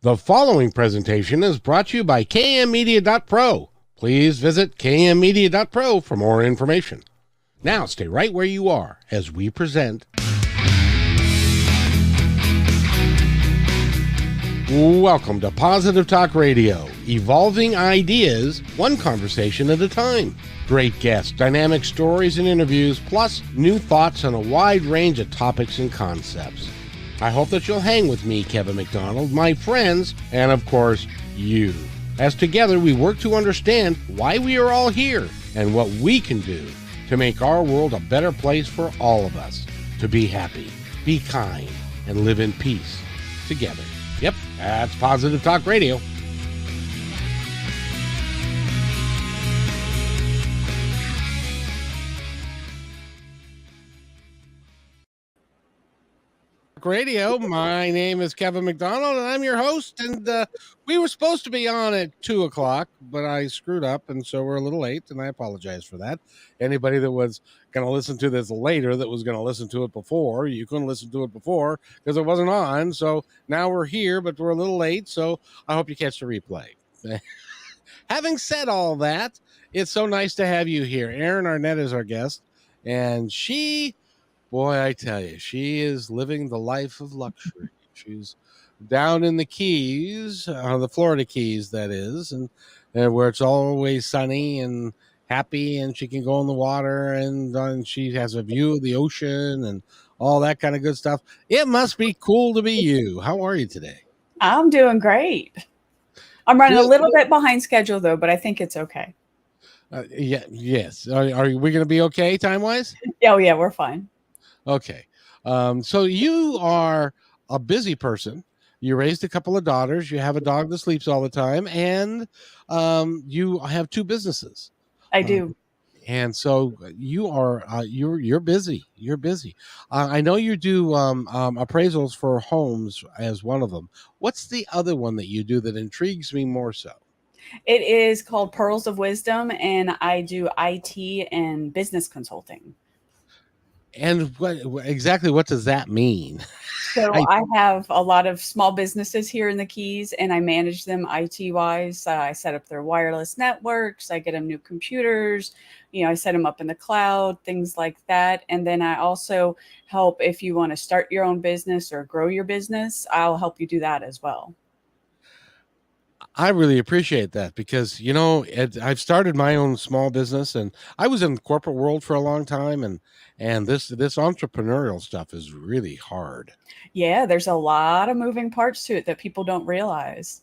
The following presentation is brought to you by kmmedia.pro. Please visit kmmedia.pro for more information. Now stay right where you are as we present. Welcome to Positive Talk Radio, evolving ideas one conversation at a time. Great guests, dynamic stories and interviews, plus new thoughts on a wide range of topics and concepts. I hope that you'll hang with me, Kevin McDonald, my friends, and of course, you. As together we work to understand why we are all here and what we can do to make our world a better place for all of us. To be happy, be kind, and live in peace together. Yep, that's Positive Talk Radio. Radio. My name is Kevin McDonald, and I'm your host. And we were supposed to be on at 2 o'clock, but I screwed up, and so we're a little late, and I apologize for that. Anybody that was going to listen to this later that was going to listen to it before, you couldn't listen to it before because it wasn't on. So now we're here, but we're a little late, so I hope you catch the replay. Having said all that, it's so nice to have you here. Erin Arnett is our guest, and boy, I tell you, she is living the life of luxury. She's down in the Keys, the Florida Keys, that is, and where it's always sunny and happy, and she can go in the water, and she has a view of the ocean and all that kind of good stuff. It must be cool to be you. How are you today? I'm doing great. I'm running a little bit behind schedule, though, but I think it's okay. Yes. Are we going to be okay time-wise? Oh, yeah, we're fine. Okay. So you are a busy person. You raised a couple of daughters. You have a dog that sleeps all the time, and you have two businesses. I do. And so you are you're busy. You're busy. I know you do appraisals for homes as one of them. What's the other one that you do that intrigues me more so? It is called Pearls of Wisdom, and I do IT and business consulting. And what does that mean? So I have a lot of small businesses here in the Keys, and I manage them IT-wise. I set up their wireless networks. I get them new computers. I set them up in the cloud, things like that. And then I also help if you want to start your own business or grow your business. I'll help you do that as well. I really appreciate that because, I've started my own small business, and I was in the corporate world for a long time, and this entrepreneurial stuff is really hard. Yeah, there's a lot of moving parts to it that people don't realize.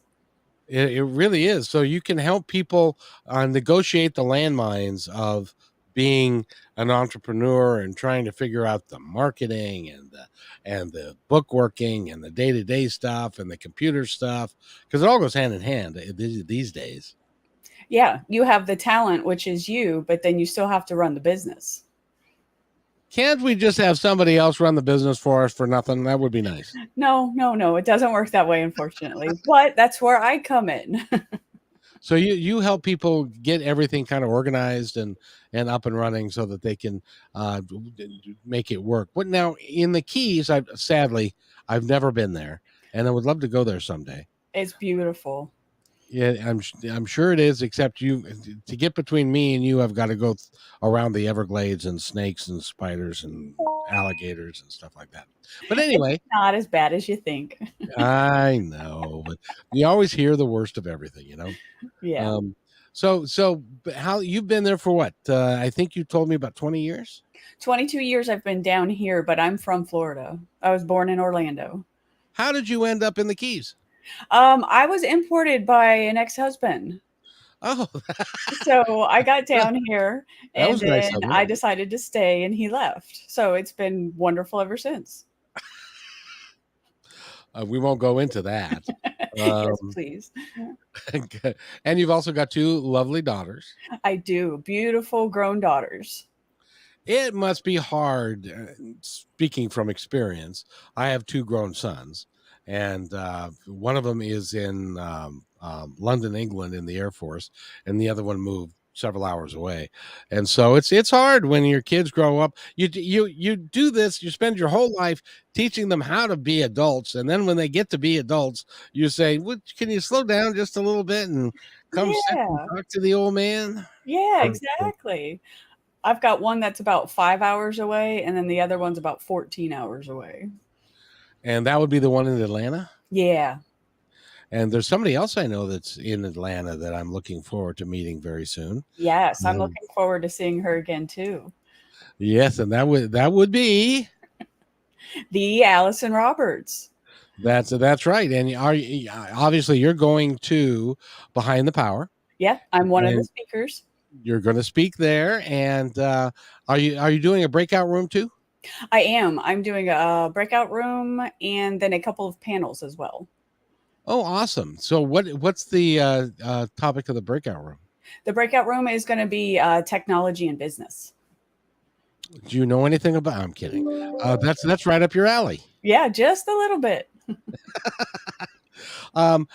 It really is. So you can help people negotiate the landmines of being an entrepreneur and trying to figure out the marketing and the bookworking and the day-to-day stuff and the computer stuff, because it all goes hand in hand these days. Yeah, you have the talent, which is you, but then you still have to run the business. Can't we just have somebody else run the business for us for nothing? That would be nice. No. It doesn't work that way, unfortunately. But that's where I come in. So you help people get everything kind of organized and up and running so that they can make it work. But now in the Keys, I've never been there, and I would love to go there someday. It's beautiful. Yeah, I'm sure it is, except to get between me and you, I've got to go around the Everglades and snakes and spiders and alligators and stuff like that. But anyway, it's not as bad as you think. I know, but you always hear the worst of everything, Yeah. So how you've been there for what? I think you told me about 20 years. 22 years I've been down here, but I'm from Florida. I was born in Orlando. How did you end up in the Keys? I was imported by an ex-husband. Oh, so I got down here, and then nice I decided to stay, and he left. So it's been wonderful ever since. We won't go into that. Yes, please. And you've also got two lovely daughters. I do. Beautiful grown daughters. It must be hard. Speaking from experience, I have two grown sons. And one of them is in London, England, in the Air Force, and the other one moved several hours away, and so it's hard when your kids grow up. You do this. You spend your whole life teaching them how to be adults, and then when they get to be adults, you say, "What? Can you slow down just a little bit and come sit and Yeah. talk to the old man?" Yeah, Or- exactly. I've got one that's about 5 hours away, and then the other one's about 14 hours away. And that would be the one in Atlanta. Yeah. And there's somebody else I know that's in Atlanta that I'm looking forward to meeting very soon. Yes, I'm Um, looking forward to seeing her again too. yes, and that would be The Allison Roberts. that's right. And obviously you're going to Behind the Power, Yeah, I'm one of the and speakers. you're going to speak there. And are you doing a breakout room too? I am. I'm doing a breakout room and then a couple of panels as well. Oh, awesome! So what's the topic of the breakout room? The breakout room is going to be technology and business. Do you know anything about? I'm kidding. That's right up your alley. Yeah, just a little bit. Um,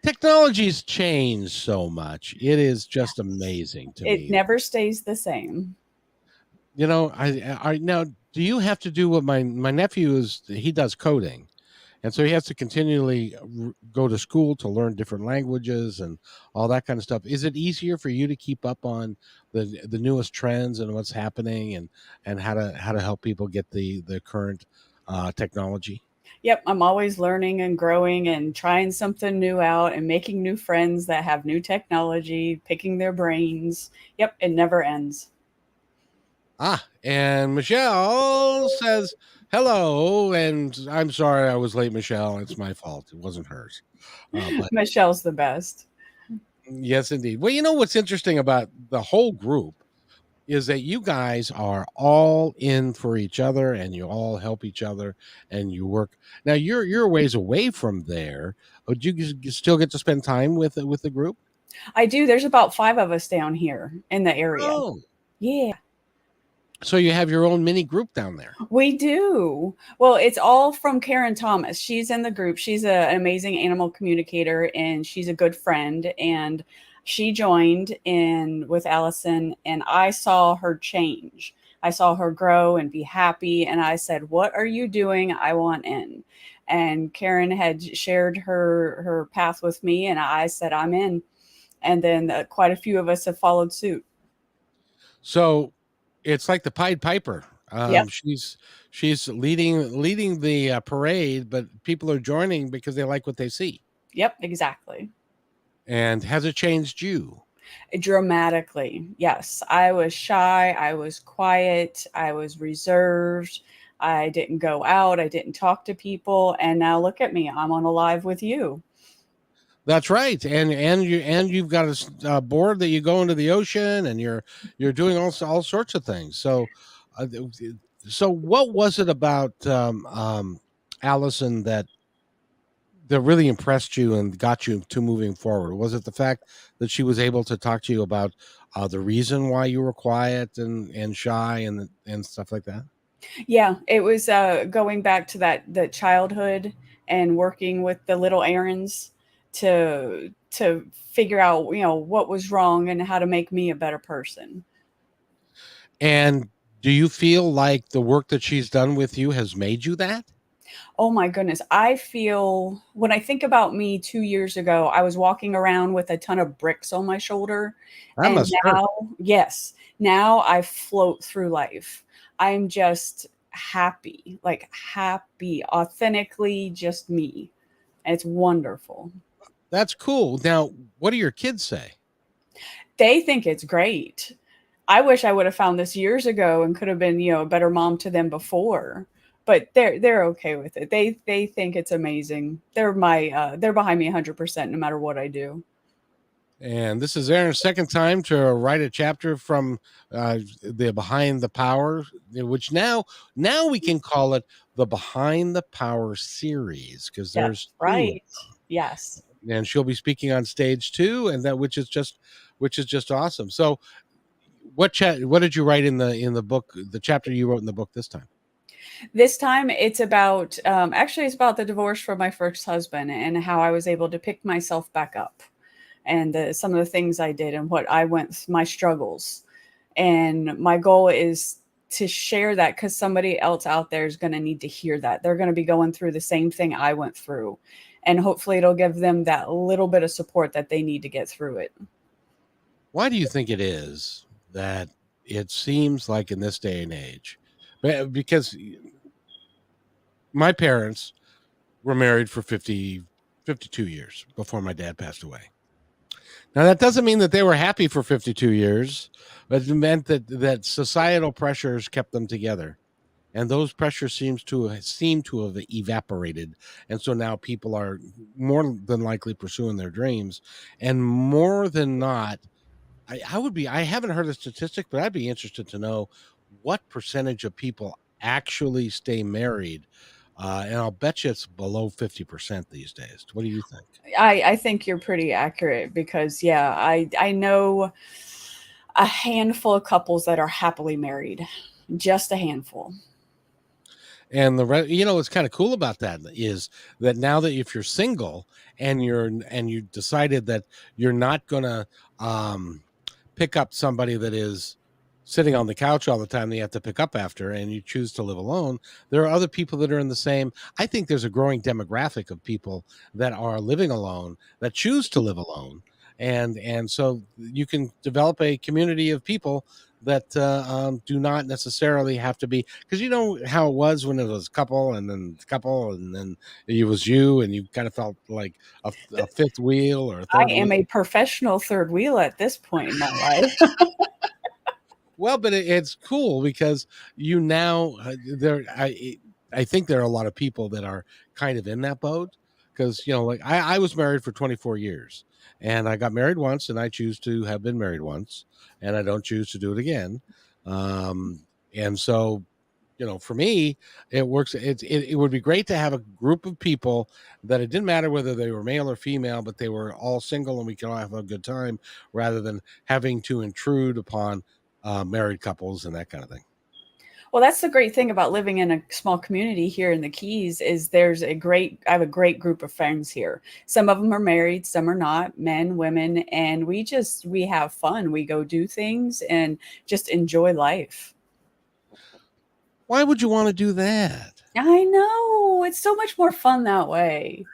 Technology's changed so much. It is just amazing to It me. never stays the same. I now, do you have to do what my nephew is? He does coding, and so he has to continually go to school to learn different languages and all that kind of stuff. Is it easier for you to keep up on the newest trends and what's happening, and how to help people get the current technology? Yep, I'm always learning and growing and trying something new out and making new friends that have new technology, picking their brains. Yep, it never ends. And Michelle says hello, and I'm sorry I was late, Michelle. It's my fault. It wasn't hers. But Michelle's the best. yes, indeed. Well, you know what's interesting about the whole group is that you guys are all in for each other, and you all help each other, and you work. Now you're a ways away from there, but you still get to spend time with the group. I do. There's about 5 of us down here in the area. Oh, Yeah. so you have your own mini group down there. We do. Well, it's all from Karen Thomas. She's in the group. She's an amazing animal communicator and she's a good friend. And she joined in with Allison, and I saw her change. I saw her grow and be happy. And I said, "What are you doing? I want in." And Karen had shared her path with me, and I said, "I'm in." And then quite a few of us have followed suit. So it's like the Pied Piper. Yep. She's leading the parade, but people are joining because they like what they see. Yep. Exactly. And has it changed you? Dramatically, yes. I was shy, I was quiet, I was reserved, I didn't go out, I didn't talk to people, and now look at me, I'm on a live with you. That's right. And you've got a board that you go into the ocean, and you're doing all sorts of things. Uh, so what was it about Allison that really impressed you and got you to moving forward? Was it the fact that she was able to talk to you about the reason why you were quiet and shy and stuff like that? Yeah, it was going back to the childhood and working with the little errands to figure out, what was wrong and how to make me a better person. And do you feel like the work that she's done with you has made you that? Oh my goodness. I feel when I think about me 2 years ago, I was walking around with a ton of bricks on my shoulder. That And must hurt. now, yes, now I float through life. I'm just happy, like happy, authentically just me. And it's wonderful. That's cool. Now, what do your kids say? They think it's great. I wish I would have found this years ago and could have been, a better mom to them before. But they're okay with it. They think it's amazing. They're behind me 100% no matter what I do. And this is Aaron's second time to write a chapter from the Behind the Power, which now we can call it the Behind the Power series because That's there's two, right. Yes. and she'll be speaking on stage too, and that which is just awesome. So, what did you write in the book, the chapter you wrote in the book this time? This time it's about actually it's about the divorce from my first husband and how I was able to pick myself back up. and some of the things I did and what I went, my struggles. And my goal is to share that because somebody else out there is going to need to hear that. They're going to be going through the same thing I went through. And hopefully it'll give them that little bit of support that they need to get through it. Why do you think it is that it seems like in this day and age, because my parents were married for 52 years before my dad passed away. Now that doesn't mean that they were happy for 52 years, but it meant that societal pressures kept them together. And those pressures seem to have evaporated, and so now people are more than likely pursuing their dreams, and more than not, I haven't heard a statistic, but I'd be interested to know what percentage of people actually stay married. And I'll bet you it's below 50% these days. What do you think? I think you're pretty accurate because, yeah, I know a handful of couples that are happily married, just a handful. And what's kind of cool about that is that now that if you're single and you decided that you're not gonna pick up somebody that is sitting on the couch all the time that you have to pick up after, and you choose to live alone, there are other people that are in the same. I think there's a growing demographic of people that are living alone that choose to live alone, and so you can develop a community of people that do not necessarily have to be, because you know how it was when it was couple and then couple and then it was you, and you kind of felt like a fifth wheel or a I third am wheel. a professional third wheel at this point in my life. Well, but it's cool because you now there. I think there are a lot of people that are kind of in that boat because like I was married for 24 years, and I got married once, and I choose to have been married once, and I don't choose to do it again. And so for me, it works. It would be great to have a group of people that it didn't matter whether they were male or female, but they were all single and we could all have a good time rather than having to intrude upon married couples and that kind of thing. Well, that's the great thing about living in a small community here in the Keys is I have a great group of friends here. Some of them are married, some are not, men, women, and we have fun. We go do things and just enjoy life. Why would you want to do that? I know. It's so much more fun that way.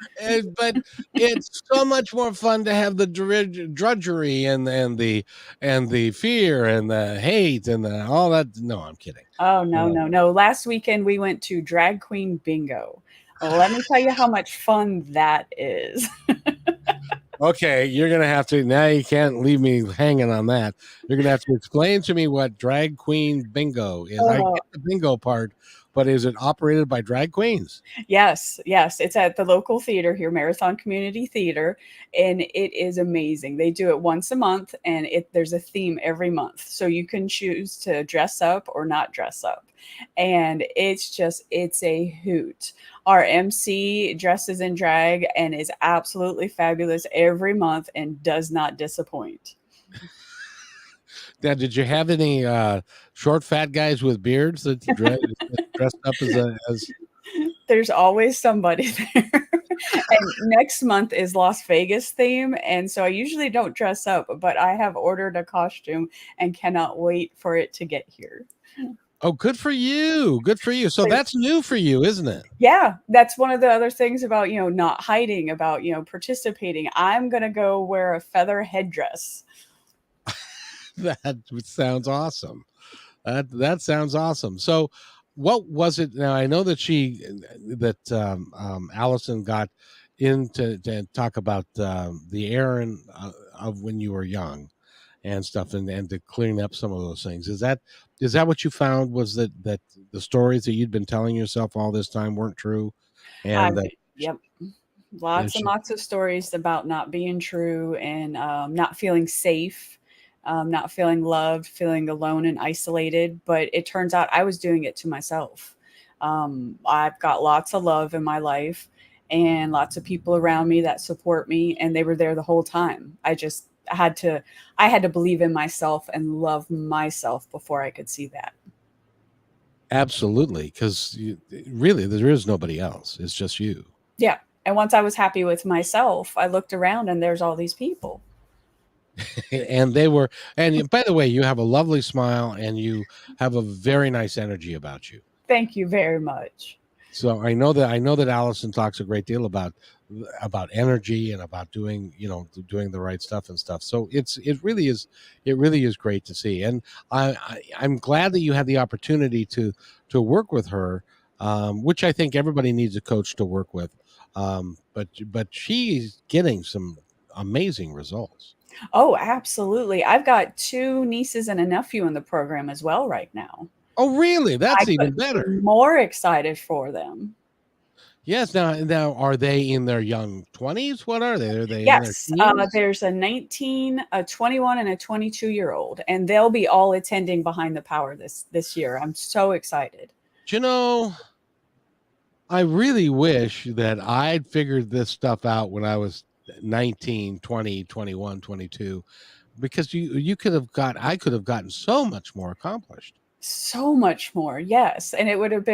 But it's so much more fun to have the drudgery and the fear and the hate and all that. No, I'm kidding. Oh, no, no, no. Last weekend we went to drag queen bingo. Let me tell you how much fun that is. Okay, you're gonna have to now. You can't leave me hanging on that. You're gonna have to explain to me what drag queen bingo is. I Oh, get the bingo part, but is it operated by drag queens? yes, yes. It's at the local theater here, Marathon Community Theater, and it is amazing. They do it once a month, and there's a theme every month. So you can choose to dress up or not dress up. And it's a hoot. Our MC dresses in drag and is absolutely fabulous every month and does not disappoint. Now, did you have any short, fat guys with beards that dressed up as? There's always somebody there. And next month is Las Vegas theme, and so I usually don't dress up, but I have ordered a costume and cannot wait for it to get here. Oh, good for you! Good for you. So So, that's new for you, isn't it? yeah, that's one of the other things about, not hiding, about, participating. I'm gonna go wear a feather headdress. That sounds awesome. That sounds awesome. So, what was it? Now I know that Allison got into to talk about the Erin of when you were young and stuff, and to clearing up some of those things. Is that what you found? Was that the stories that you'd been telling yourself all this time weren't true, I and that Yep. and Lots and she, lots of stories about not being true and not feeling safe, not feeling loved, feeling alone and isolated. But it turns out I was doing it to myself. I've got lots of love in my life and lots of people around me that support me, and they were there the whole time. I had to believe in myself and love myself before I could see that. absolutely, because really there is nobody else. It's just you. Yeah. And once I was happy with myself, I looked around and there's all these people. And they were, and by the way, you have a lovely smile and you have a very nice energy about you. Thank you very much. So I know that Allison talks a great deal about energy and about doing, doing the right stuff and stuff. So it really is great to see. And I'm glad that you had the opportunity to work with her, which I think everybody needs a coach to work with. But she's getting some amazing results. Oh, absolutely. I've got two nieces and a nephew in the program as well right now. Oh, really? I That's even couldn't be better. more excited for them. Yes. Now, are they in their young 20s? What are they? Are they in their Yes, teens? there's a 19, a 21, and a 22-year-old, and they'll be all attending Behind the Power this year. I'm so excited. Do you know, I really wish that I'd figured this stuff out when I was 19, 20, 21, 22, because I could have gotten so much more accomplished. So much more, yes, and it wouldn't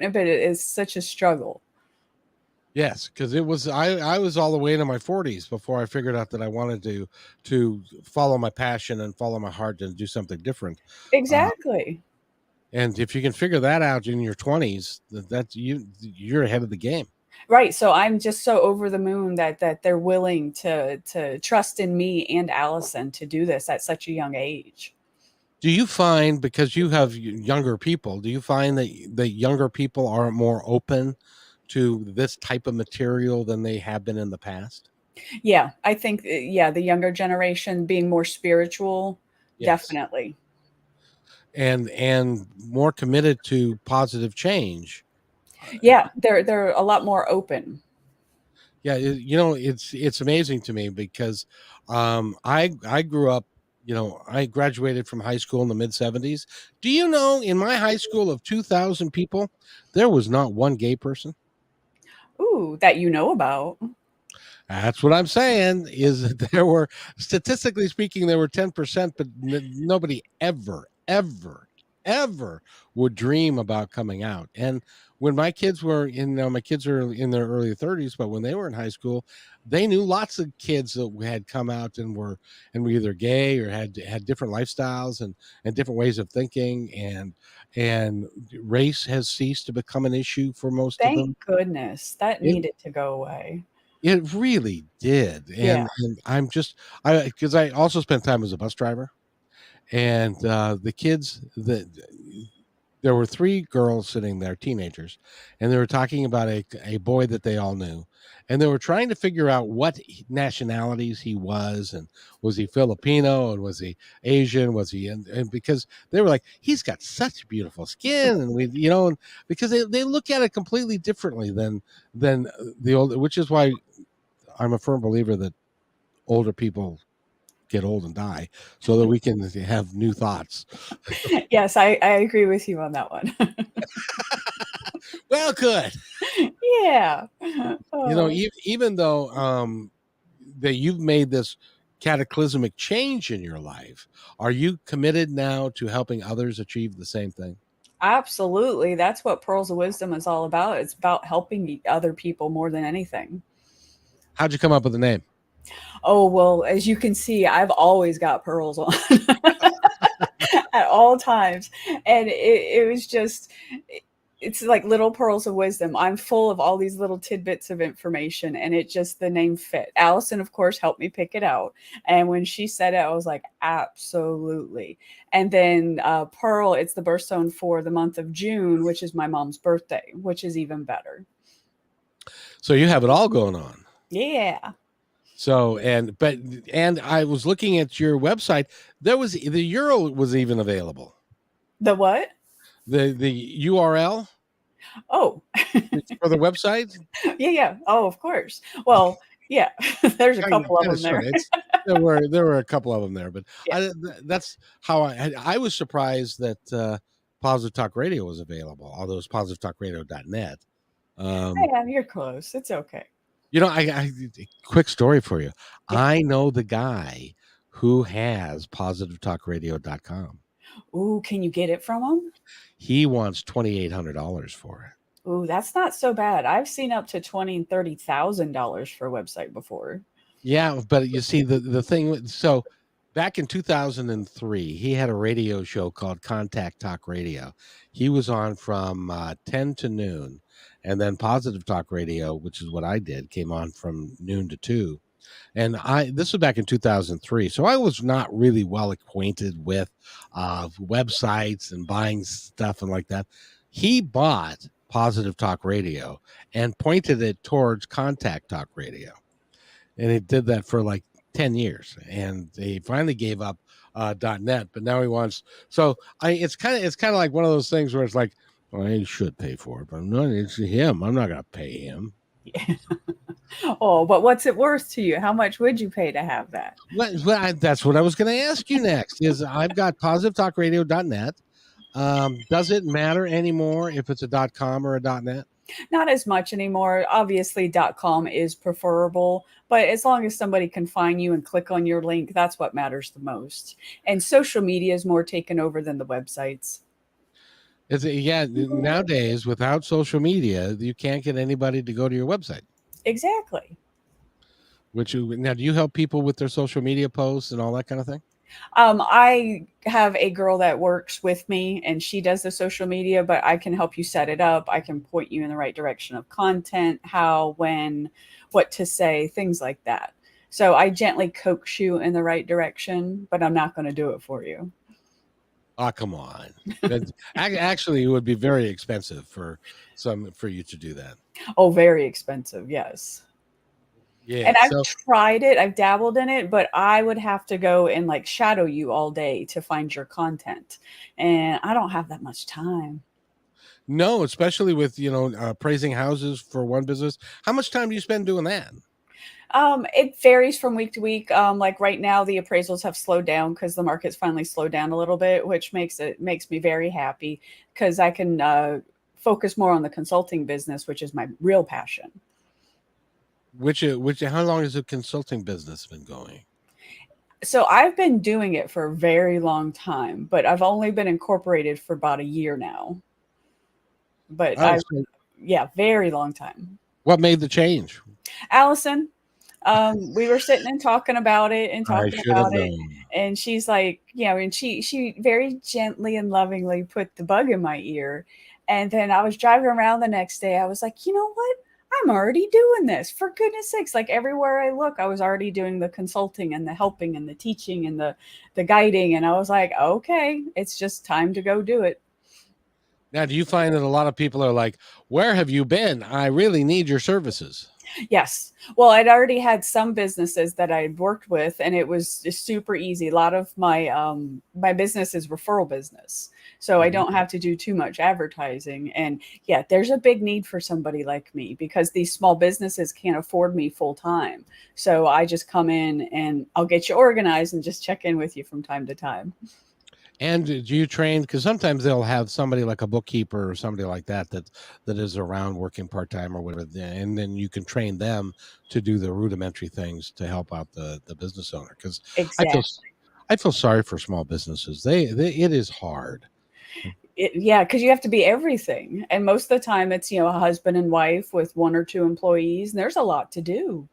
have been as such a struggle. Yes, because I was all the way into my 40s before I figured out that I wanted to follow my passion and follow my heart and do something different. Uh, Exactly. and if you can figure that out in your 20s, that's you're ahead of the game. Right, so I'm just so over the moon that they're willing to trust in me and Allison to do this at such a young age. Do you find, because you have younger people, do you find that the younger people are more open to this type of material than they have been in the past? Yeah, I think, yeah, the younger generation being more spiritual, Yes. definitely. And more committed to positive change. Yeah, they're a lot more open. Yeah, it's amazing to me because I grew up, I graduated from high school in the mid 70s. Do you know, in my high school of 2,000 people, there was not one gay person? Ooh, that you know about. That's what I'm saying, is that there were, statistically speaking, there were 10%, but nobody ever would dream about coming out. And when my kids were my kids are in their early 30s, but when they were in high school, they knew lots of kids that had come out and were either gay or had different lifestyles and different ways of thinking, and race has ceased to become an issue for most of Thank them. goodness. That It needed to go away. it really did. Yeah. And because I also spent time as a bus driver, and the kids that there were three girls sitting there, teenagers, and they were talking about a boy that they all knew, and they were trying to figure out what nationalities he was, and was he Filipino, and was he Asian, was he, and because they were like, he's got such beautiful skin, and and because they look at it completely differently than the old, which is why I'm a firm believer that older people get old and die so that we can have new thoughts. Yes, I agree with you on that one. Well, good. Yeah. Oh. Even though that you've made this cataclysmic change in your life, are you committed now to helping others achieve the same thing? Absolutely. That's what Pearls of Wisdom is all about. It's about helping other people more than anything. How'd you come up with the name? Oh, well, as you can see, I've always got pearls on at all times. And it was just, it's like little pearls of wisdom. I'm full of all these little tidbits of information, and it just, the name fit. Allison, of course, helped me pick it out. And when she said it, I was like, absolutely. And then Pearl, it's the birthstone for the month of June, which is my mom's birthday, which is even better. So you have it all going on. Yeah. So and I was looking at your website. There was the euro was even available. The what? The URL Oh, for the website. yeah, yeah. Oh, of course. Well, yeah, there's a Kind couple of of them sort there. of. There were a couple of them there, but Yeah. that's how I was surprised that Positive Talk Radio was available. Although it's positivetalkradio.net. Yeah, you're close. It's okay. I quick story for you. Yeah. I know the guy who has positivetalkradio.com. Ooh, can you get it from them? He wants $2,800 for it. Ooh, that's not so bad. I've seen up to $20,000 and $30,000 for a website before. Yeah, but you see the thing. So Back in 2003, he had a radio show called Contact Talk Radio. He was on from 10 to noon. And then Positive Talk Radio, which is what I did, came on from noon to 2. And this was back in 2003. So I was not really well acquainted with websites and buying stuff and like that. He bought Positive Talk Radio and pointed it towards Contact Talk Radio. And he did that for like 10 years, and he finally gave up .net, but now he wants. So it's kind of like one of those things where it's like, well, I should pay for it, but it's him. I'm not going to pay him. Oh, but what's it worth to you? How much would you pay to have that? That's what I was going to ask you next. Is I've got positivetalkradio.net. Does it matter anymore if it's a .com or a .net? Not as much anymore. Obviously, .com is preferable, but as long as somebody can find you and click on your link, that's what matters the most. And social media is more taken over than the websites. Nowadays, without social media, you can't get anybody to go to your website. Exactly. Now, do you help people with their social media posts and all that kind of thing? I have a girl that works with me and she does the social media, but I can help you set it up. I can point you in the right direction of content, how, when, what to say, things like that. So I gently coax you in the right direction, but I'm not going to do it for you. Oh, come on. Actually, it would be very expensive for you to do that. Oh, very expensive. Yes. Yeah. And I've tried it. I've dabbled in it, but I would have to go and like shadow you all day to find your content. And I don't have that much time. No, especially with, appraising houses for one business. How much time do you spend doing that? It varies from week to week. Like right now, the appraisals have slowed down because the market's finally slowed down a little bit, which makes me very happy because I can focus more on the consulting business, which is my real passion. How long has the consulting business been going? So I've been doing it for a very long time, but I've only been incorporated for about a year now. But very long time. What made the change? Allison. We were sitting and talking about it and she's like, and she very gently and lovingly put the bug in my ear. And then I was driving around the next day. I was like, you know what? I'm already doing this, for goodness sakes. Like everywhere I look, I was already doing the consulting and the helping and the teaching and the guiding. And I was like, okay, it's just time to go do it. Now, do you find that a lot of people are like, where have you been? I really need your services. Yes. Well, I'd already had some businesses that I'd worked with, and it was just super easy. A lot of my business is referral business, so I don't have to do too much advertising. And yeah, there's a big need for somebody like me because these small businesses can't afford me full time. So I just come in and I'll get you organized and just check in with you from time to time. And do you train? Because sometimes they'll have somebody like a bookkeeper or somebody like that is around working part-time or whatever, and then you can train them to do the rudimentary things to help out the business owner. Because exactly. I feel sorry for small businesses. It is hard. Because you have to be everything, and most of the time it's a husband and wife with one or two employees, and there's a lot to do.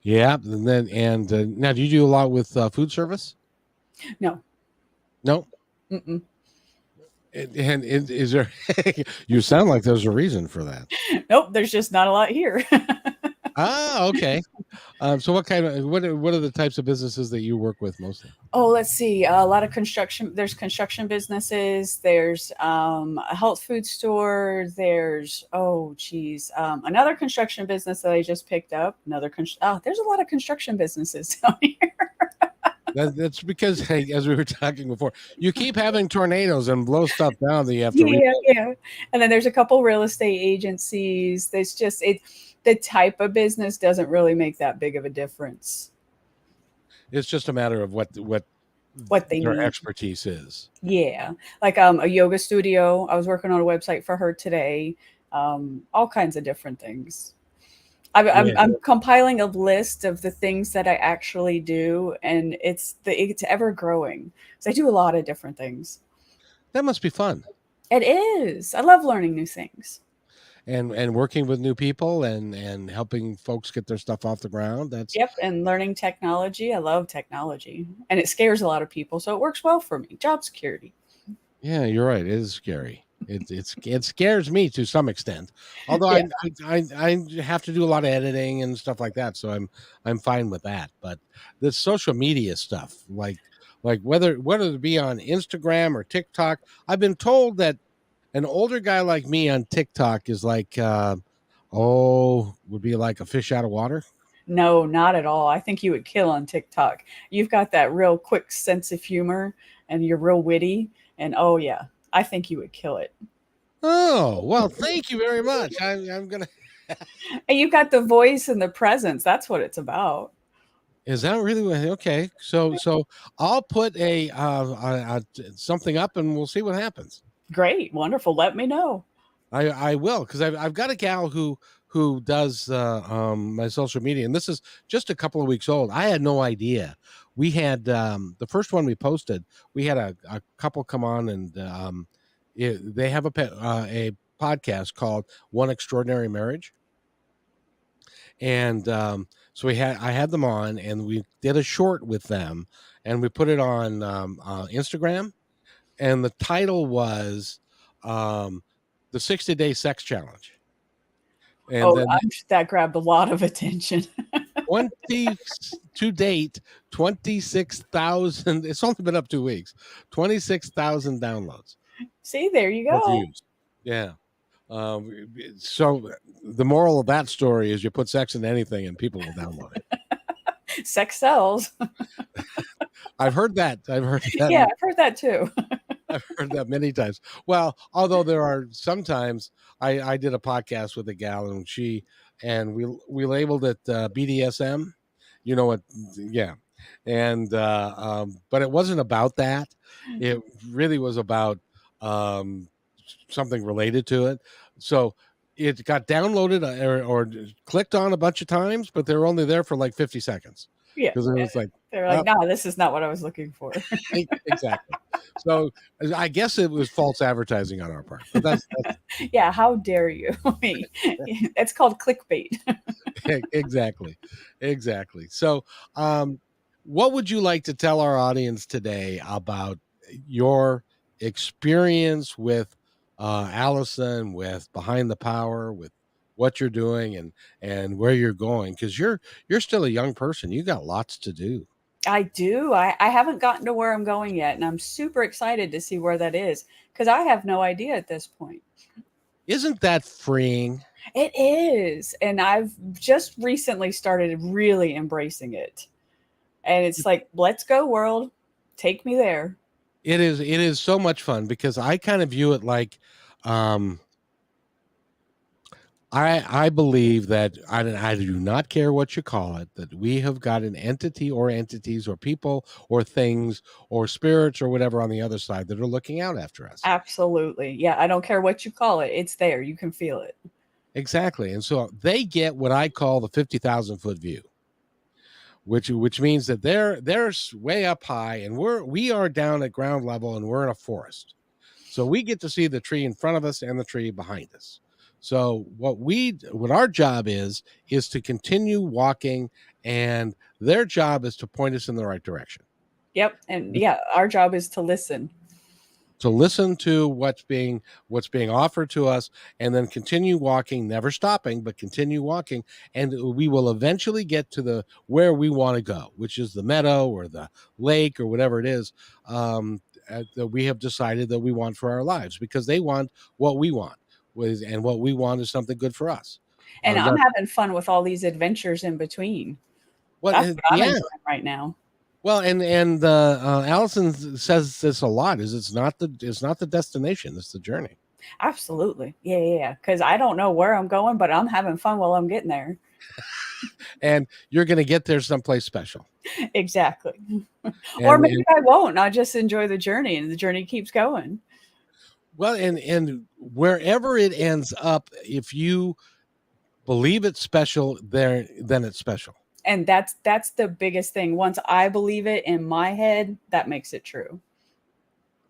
Yeah, and now, do you do a lot with food service? No. Mm-mm. And is there? You sound like there's a reason for that. Nope, there's just not a lot here. Okay. So what are the types of businesses that you work with mostly? Oh, let's see. A lot of construction. There's construction businesses. There's a health food store. There's another construction business that I just picked up. There's a lot of construction businesses down here. That's because, hey, as we were talking before, you keep having tornadoes and blow stuff down that you have to yeah. And then there's a couple real estate agencies. There's just the type of business doesn't really make that big of a difference. It's just a matter of what they their need. expertise is. Yeah, like a yoga studio. I was working on a website for her today. All kinds of different things. I'm compiling a list of the things that I actually do, and it's ever growing. So I do a lot of different things. That must be fun. It is. I love learning new things. and working with new people and helping folks get their stuff off the ground. That's Yep, and learning technology. I love technology, and it scares a lot of people, so it works well for me. Job security. Yeah, you're right. It is scary. It scares me to some extent. Although Yeah. I have to do a lot of editing and stuff like that, so I'm fine with that. But the social media stuff, like whether it be on Instagram or TikTok, I've been told that an older guy like me on TikTok is like would be like a fish out of water. No, not at all. I think you would kill on TikTok. You've got that real quick sense of humor and you're real witty. And oh, yeah, I think you would kill it. Oh, well, thank you very much. I'm gonna. And you've got the voice and the presence. That's what it's about. Is that really okay? So I'll put something up and we'll see what happens. Great. Wonderful. Let me know. I will, because I've got a gal who does my social media, and this is just a couple of weeks old. I had no idea. We had the first one we posted. We had a couple come on, and they have a podcast called One Extraordinary Marriage, and so I had them on, and we did a short with them, and we put it on Instagram, and the title was um, the 60-day sex challenge. And Oh, then that grabbed a lot of attention. 20 to date, 26,000. It's only been up 2 weeks. 26,000 downloads See, there you or go. views. Yeah. So the moral of that story is you put sex in anything and people will download it. Sex sells. I've heard that. Yeah, I've heard that too. I've heard that many times. Well, although there are sometimes I did a podcast with a gal and we labeled it BDSM. You know what? Yeah. And but it wasn't about that. It really was about something related to it. So it got downloaded or clicked on a bunch of times, but they were only there for like 50 seconds Yeah. because it was like, They're like, no, this is not what I was looking for. exactly. So I guess it was false advertising on our part. But that's Yeah, how dare you? It's called clickbait. exactly. So, what would you like to tell our audience today about your experience with Allison, with Behind the Power, with what you're doing and where you're going? Because you're still a young person. You got lots to do. I do. I haven't gotten to where I'm going yet, and I'm super excited to see where that is because I have no idea at this point. Isn't that freeing? It is. And I've just recently started really embracing it. And it's like, let's go, world. Take me there. It is so much fun because I kind of view it like I believe that I do not care what you call it, that we have got an entity or entities or people or things or spirits or whatever on the other side that are looking out after us. Absolutely. Yeah, I don't care what you call it. It's there. You can feel it. Exactly. And so they get what I call the 50,000-foot view, which means that they're way up high and we are down at ground level and we're in a forest. So we get to see the tree in front of us and the tree behind us. So what our job is to continue walking, and their job is to point us in the right direction. Yep. And yeah, our job is to listen. To listen to what's being offered to us, and then continue walking, never stopping, but continue walking, and we will eventually get to where we want to go, which is the meadow or the lake or whatever it is that we have decided that we want for our lives, because they want what we want. And what we want is something good for us. And I'm having fun with all these adventures in between. That's what I'm enjoying right now. Well, and Allison says this a lot: is it's not the destination, it's the journey. Absolutely, yeah. Because I don't know where I'm going, but I'm having fun while I'm getting there. And you're going to get there someplace special. Exactly. Or maybe I won't. I'll just enjoy the journey, and the journey keeps going. Well, and wherever it ends up, if you believe it's special, then it's special. And that's the biggest thing. Once I believe it in my head, that makes it true.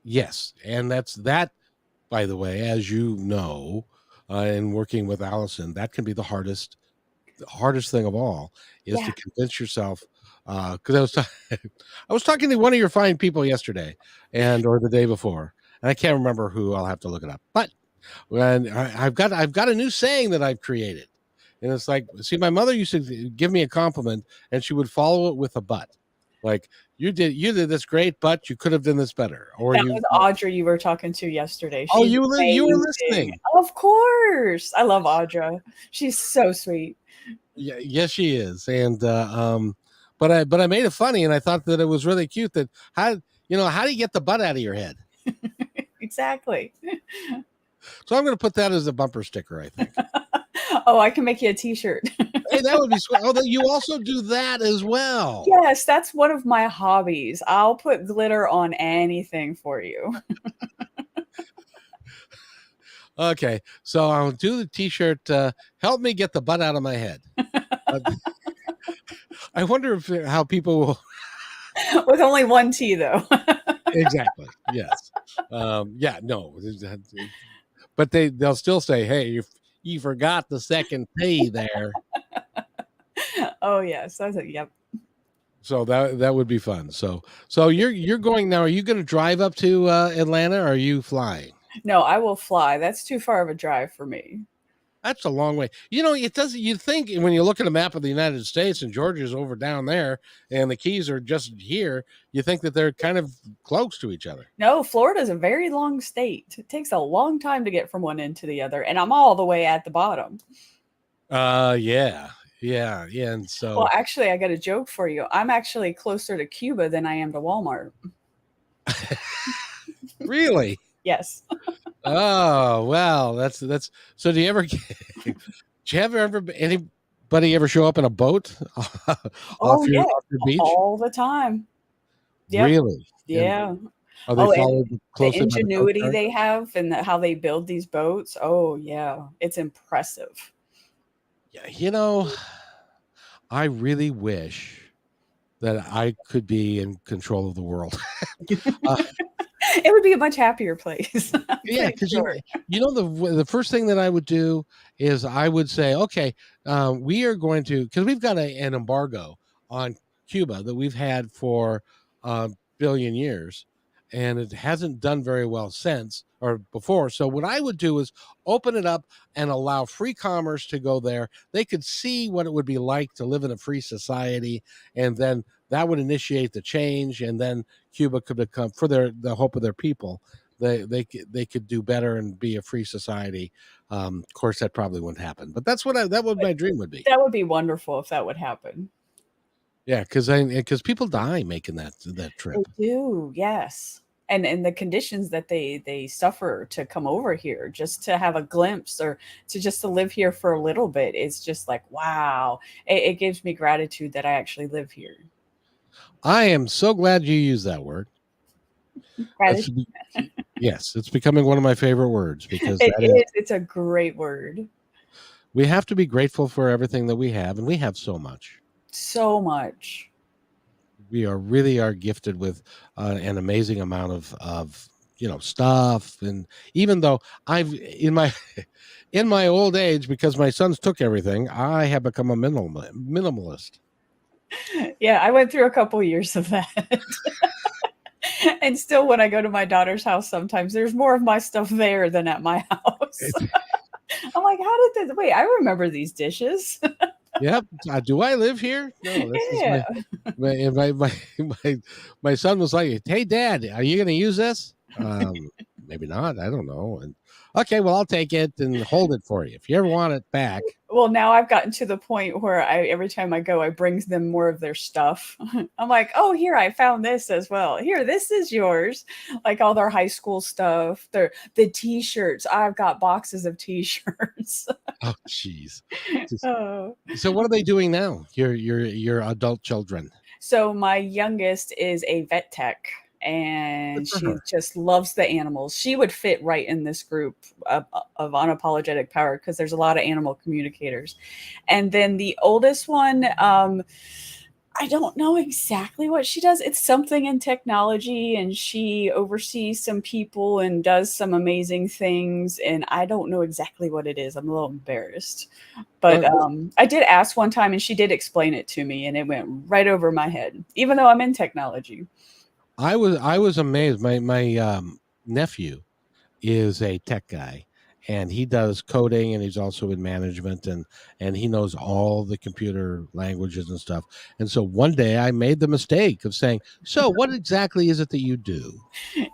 Yes. And that, by the way, as you know, and working with Allison, that can be the hardest thing of all is Yeah. to convince yourself. Because I was talking to one of your fine people yesterday, or the day before, and I can't remember who. I'll have to look it up. But when I've got a new saying that I've created, and it's like, see, my mother used to give me a compliment, and she would follow it with a but, like you did this great, but you could have done this better, or That you. was Audra you were talking to yesterday. Oh, She's you were amazing. listening. Of course. I love Audra. She's so sweet. Yeah, yes, she is, and but I made it funny, and I thought that it was really cute. That how do you get the butt out of your head? Exactly. So I'm going to put that as a bumper sticker, I think. Oh, I can make you a t-shirt. Hey, that would be sweet. Oh, you also do that as well. Yes, that's one of my hobbies. I'll put glitter on anything for you. Okay, so I'll do the t-shirt. Help me get the butt out of my head. I wonder how people will. With only one T, though. Exactly. Yes. Yeah. No. But they'll still say, "Hey, you forgot the second T there." Oh, yes. That's it. Yep. So that would be fun. So you're going now. Are you going to drive up to Atlanta, or are you flying? No, I will fly. That's too far of a drive for me. That's a long way. It doesn't. You think when you look at a map of the United States and Georgia's over down there, and the Keys are just here, you think that they're kind of close to each other. No, Florida's a very long state. It takes a long time to get from one end to the other, and I'm all the way at the bottom. Yeah. And so, well, actually, I got a joke for you. I'm actually closer to Cuba than I am to Walmart. Really? Yes. Oh, well, that's so. Do you ever anybody ever show up in a boat Oh, yeah, off your beach? all the time. Yep. Really? Yeah. Are they followed and the closely by the ingenuity coast guard? they have and how they build these boats. Oh, yeah. It's impressive. Yeah, I really wish that I could be in control of the world. It would be a much happier place. Yeah, because sure. the first thing that I would do is I would say, okay, we are going to, because we've got an embargo on Cuba that we've had for a billion years, and it hasn't done very well since or before. So what I would do is open it up and allow free commerce to go there. They could see what it would be like to live in a free society, and then that would initiate the change, and then Cuba could become, for the hope of their people, they could do better and be a free society. Of course, that probably wouldn't happen, but that's what my dream would be. That would be wonderful if that would happen. Yeah, because people die making that trip. They do, yes. And the conditions that they suffer to come over here just to have a glimpse or to live here for a little bit is just like, wow. It gives me gratitude that I actually live here. I am so glad you used that word. Yes, it's becoming one of my favorite words because it's a great word. We have to be grateful for everything that we have, and we have so much. So much. We really are gifted with an amazing amount of stuff, and even though I've in my old age, because my sons took everything, I have become a minimalist. Yeah, I went through a couple years of that. And still, when I go to my daughter's house, sometimes there's more of my stuff there than at my house. I'm like, how did this? Wait, I remember these dishes. Yep. Do I live here? No. This is my son was like, "Hey, Dad, are you going to use this?" Maybe not. I don't know. And okay, well, I'll take it and hold it for you if you ever want it back. Well, now I've gotten to the point where every time I go, I bring them more of their stuff. I'm like, oh, here, I found this as well. Here, this is yours. Like all their high school stuff, the T-shirts. I've got boxes of T-shirts. Oh, jeez. So what are they doing now? Your adult children. So my youngest is a vet tech. And she just loves the animals. She would fit right in this group of unapologetic power because there's a lot of animal communicators. And then the oldest one, I don't know exactly what she does. It's something in technology, and she oversees some people and does some amazing things, and I don't know exactly what it is. I'm a little embarrassed. But, Well, I did ask one time, and she did explain it to me, and it went right over my head, even though I'm in technology. I was amazed. My nephew is a tech guy, and he does coding, and he's also in management, and he knows all the computer languages and stuff. And so one day I made the mistake of saying, "So what exactly is it that you do?"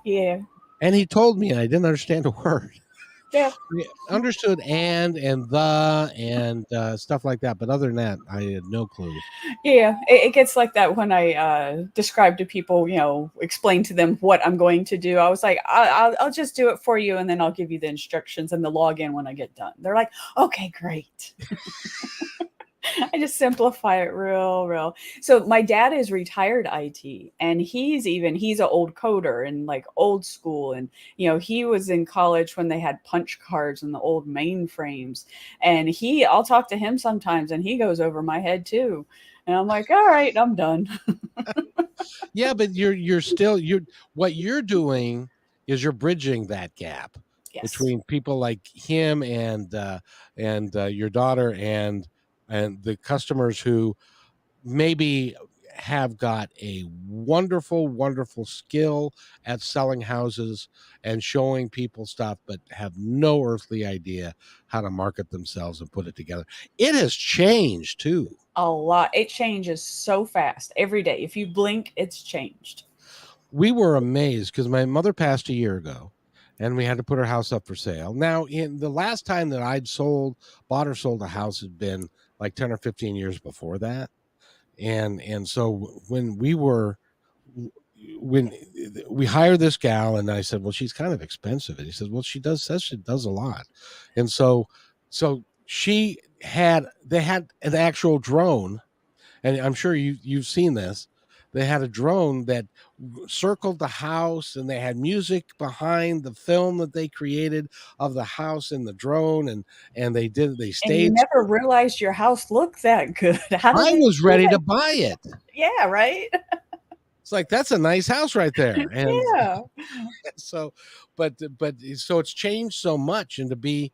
Yeah. And he told me, and I didn't understand a word. Yeah. I understood and the and stuff like that, but other than that, I had no clue. Yeah, it gets like that when I describe to people, explain to them what I'm going to do. I was like, I'll just do it for you, and then I'll give you the instructions and the login when I get done. They're like, okay, great. I just simplify it real. So my dad is retired IT, and he's an old coder and like old school, and he was in college when they had punch cards and the old mainframes, and I'll talk to him sometimes, and he goes over my head too, and I'm like, all right, I'm done. Yeah, but you're still you're what you're doing is you're bridging that gap Yes. between people like him and your daughter and the customers who maybe have got a wonderful skill at selling houses and showing people stuff, but have no earthly idea how to market themselves and put it together. It has changed too. A lot. It changes so fast every day. If you blink, it's changed. We were amazed because my mother passed a year ago, and we had to put her house up for sale. Now, in the last time that bought or sold a house had been like 10 or 15 years before that. And so when we hired this gal, and I said, well, she's kind of expensive, and he said, well, says she does a lot. And so they had an actual drone, and I'm sure you've seen this. They had a drone that circled the house, and they had music behind the film that they created of the house in the drone, and they And you stayed. never realized your house looked that good. How did I they was do ready to that? buy it. Yeah, right? It's like, that's a nice house right there. And Yeah. so, but so it's changed so much, and to be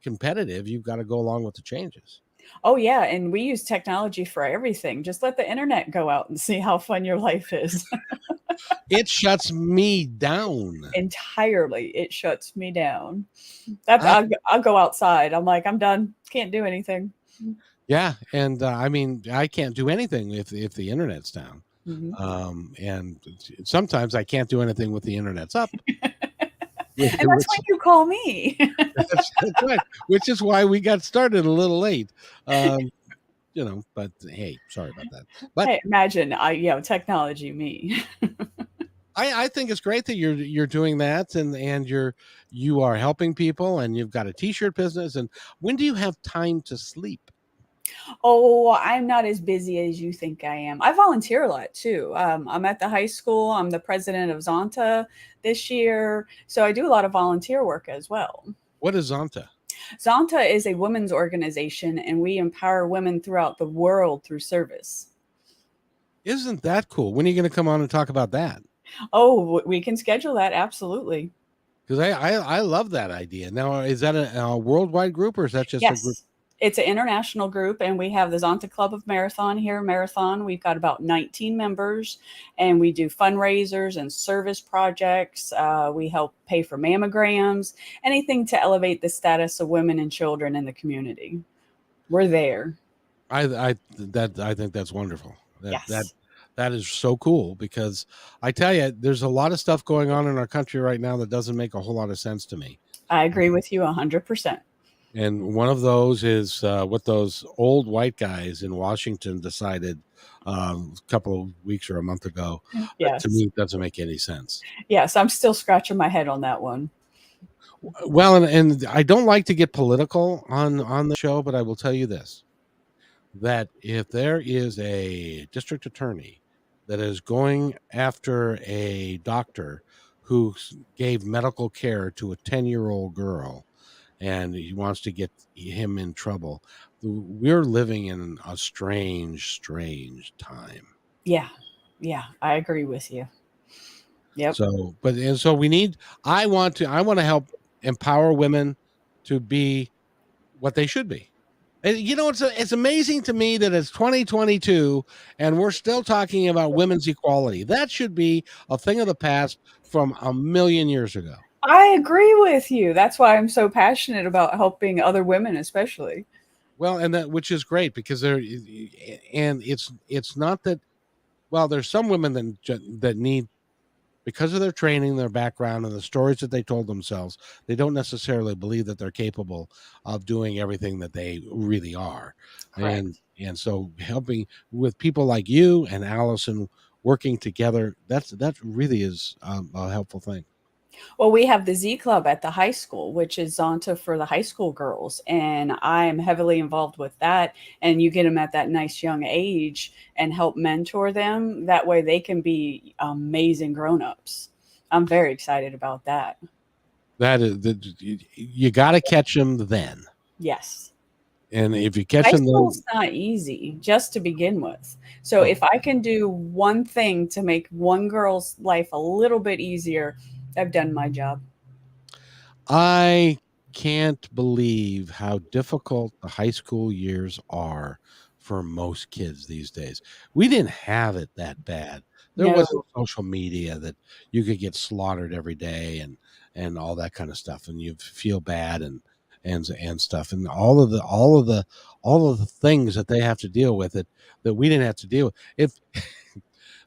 competitive, you've got to go along with the changes. Oh, yeah, and we use technology for everything. Just let the internet go out and see how fun your life is. It shuts me down. Entirely, it shuts me down. That's I I'll go outside. I'm like, "I'm done. Can't do anything." Yeah, and I mean, I can't do anything if the internet's down. Mhm. And sometimes I can't do anything with the internet's up, which, And that's when you call me. that's right. Which is why we got started a little late. Um, but hey, sorry about that. But Hey, imagine technology me. I think it's great that you're doing that, and you are helping people, and you've got a t-shirt business. And when do you have time to sleep? Oh, I'm not as busy as you think I am. I volunteer a lot too. I'm at the high school. I'm the president of Zonta this year. So I do a lot of volunteer work as well. What is Zonta? Zonta is a women's organization, and we empower women throughout the world through service. Isn't that cool? When are you going to come on and talk about that? Oh, we can schedule that. Absolutely. Because I love that idea. Now, is that a worldwide group, or is that just a group? Yes. It's an international group, and we have the Zonta Club of Marathon here. Marathon, we've got about 19 members, and we do fundraisers and service projects. We help pay for mammograms, anything to elevate the status of women and children in the community. We're there. I think that's wonderful. Yes, That is so cool, because I tell you, there's a lot of stuff going on in our country right now that doesn't make a whole lot of sense to me. I agree with you 100%. And one of those is what those old white guys in Washington decided a couple of weeks or a month ago. That to Yes. me doesn't make any sense. Yes, I'm still scratching my head on that one. Well, and I don't like to get political on the show, but I will tell you this: that if there is a district attorney that is going after a doctor who gave medical care to a 10-year-old girl, and he wants to get him in trouble, we're living in a strange time. Yeah. Yeah. I agree with you. Yep. So, and so we need. I want to help empower women to be what they should be. And, it's amazing to me that it's 2022 and we're still talking about women's equality. That should be a thing of the past from a million years ago. I agree with you. That's why I'm so passionate about helping other women, especially. Well, and that, which is great, because and it's not that. Well, there's some women that need, because of their training, their background, and the stories that they told themselves, they don't necessarily believe that they're capable of doing everything that they really are. Correct. And so helping with people like you and Allison working together, that really is a helpful thing. Well, we have the Z Club at the high school, which is Zonta for the high school girls. And I am heavily involved with that. And you get them at that nice young age and help mentor them. That way they can be amazing grown-ups. I'm very excited about that. That is, you got to catch them then. Yes. And if you catch High them then, school's not easy just to begin with. So if I can do one thing to make one girl's life a little bit easier, I've done my job. I can't believe how difficult the high school years are for most kids these days. We didn't have it that bad. There No, wasn't social media that you could get slaughtered every day and all that kind of stuff, and you feel bad and stuff, and all of the things that they have to deal with it that we didn't have to deal with. If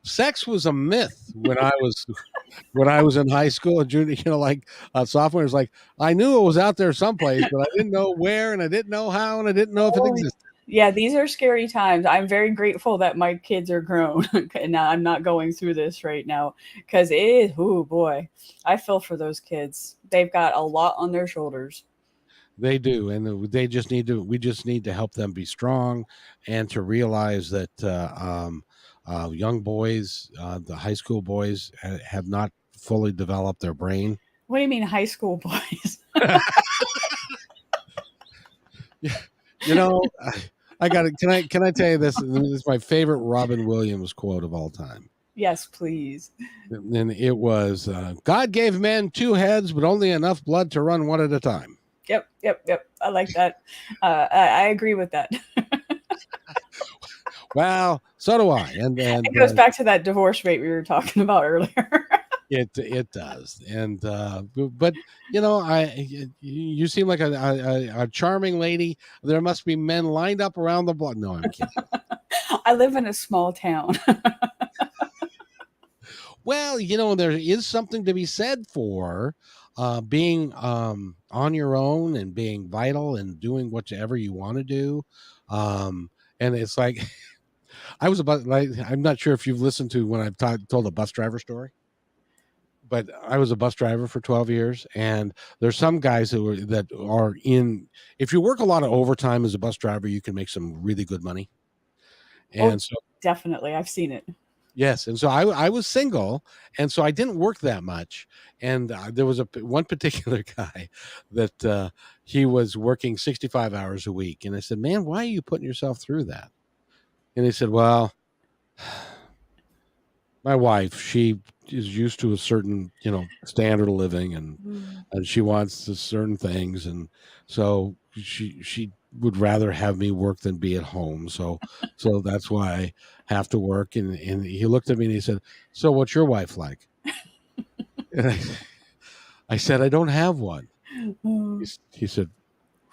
sex was a myth when I was in high school and junior, like sophomore, it's like I knew it was out there someplace, but I didn't know where, and I didn't know how, and I didn't know if it oh, existed. yeah, these are scary times. I'm very grateful that my kids are grown and I'm not going through this right now because it is, oh boy, I feel for those kids. They've got a lot on their shoulders. They do, and they just need to. We just need to help them be strong, and to realize that young boys, the high school boys, have not fully developed their brain. What do you mean, high school boys? you know, I got it. Can I tell you this? This is my favorite Robin Williams quote of all time. Yes, please. And it was, God gave men two heads, but only enough blood to run one at a time. Yep. I like that. I agree with that. Well, so do I. And It goes back to that divorce rate we were talking about earlier. it does. And but you seem like a charming lady. There must be men lined up around the block. No, I'm kidding. I live in a small town. Well, there is something to be said for being on your own and being vital and doing whatever you want to do. And it's like I was about like, I'm not sure if you've listened to when I've told a bus driver story, but I was a bus driver for 12 years, and there's some guys that are in. If you work a lot of overtime as a bus driver, you can make some really good money. Oh, And so definitely. I've seen it. yes, and so I was single, and so I didn't work that much. And there was one particular guy that he was working 65 hours a week, and I said, "Man, why are you putting yourself through that?" And he said, "Well, my wife, she is used to a certain, standard of living, and she wants certain things, and so she would rather have me work than be at home. So that's why I have to work." And he looked at me and he said, "So what's your wife like?" And I said, "I don't have one." He said,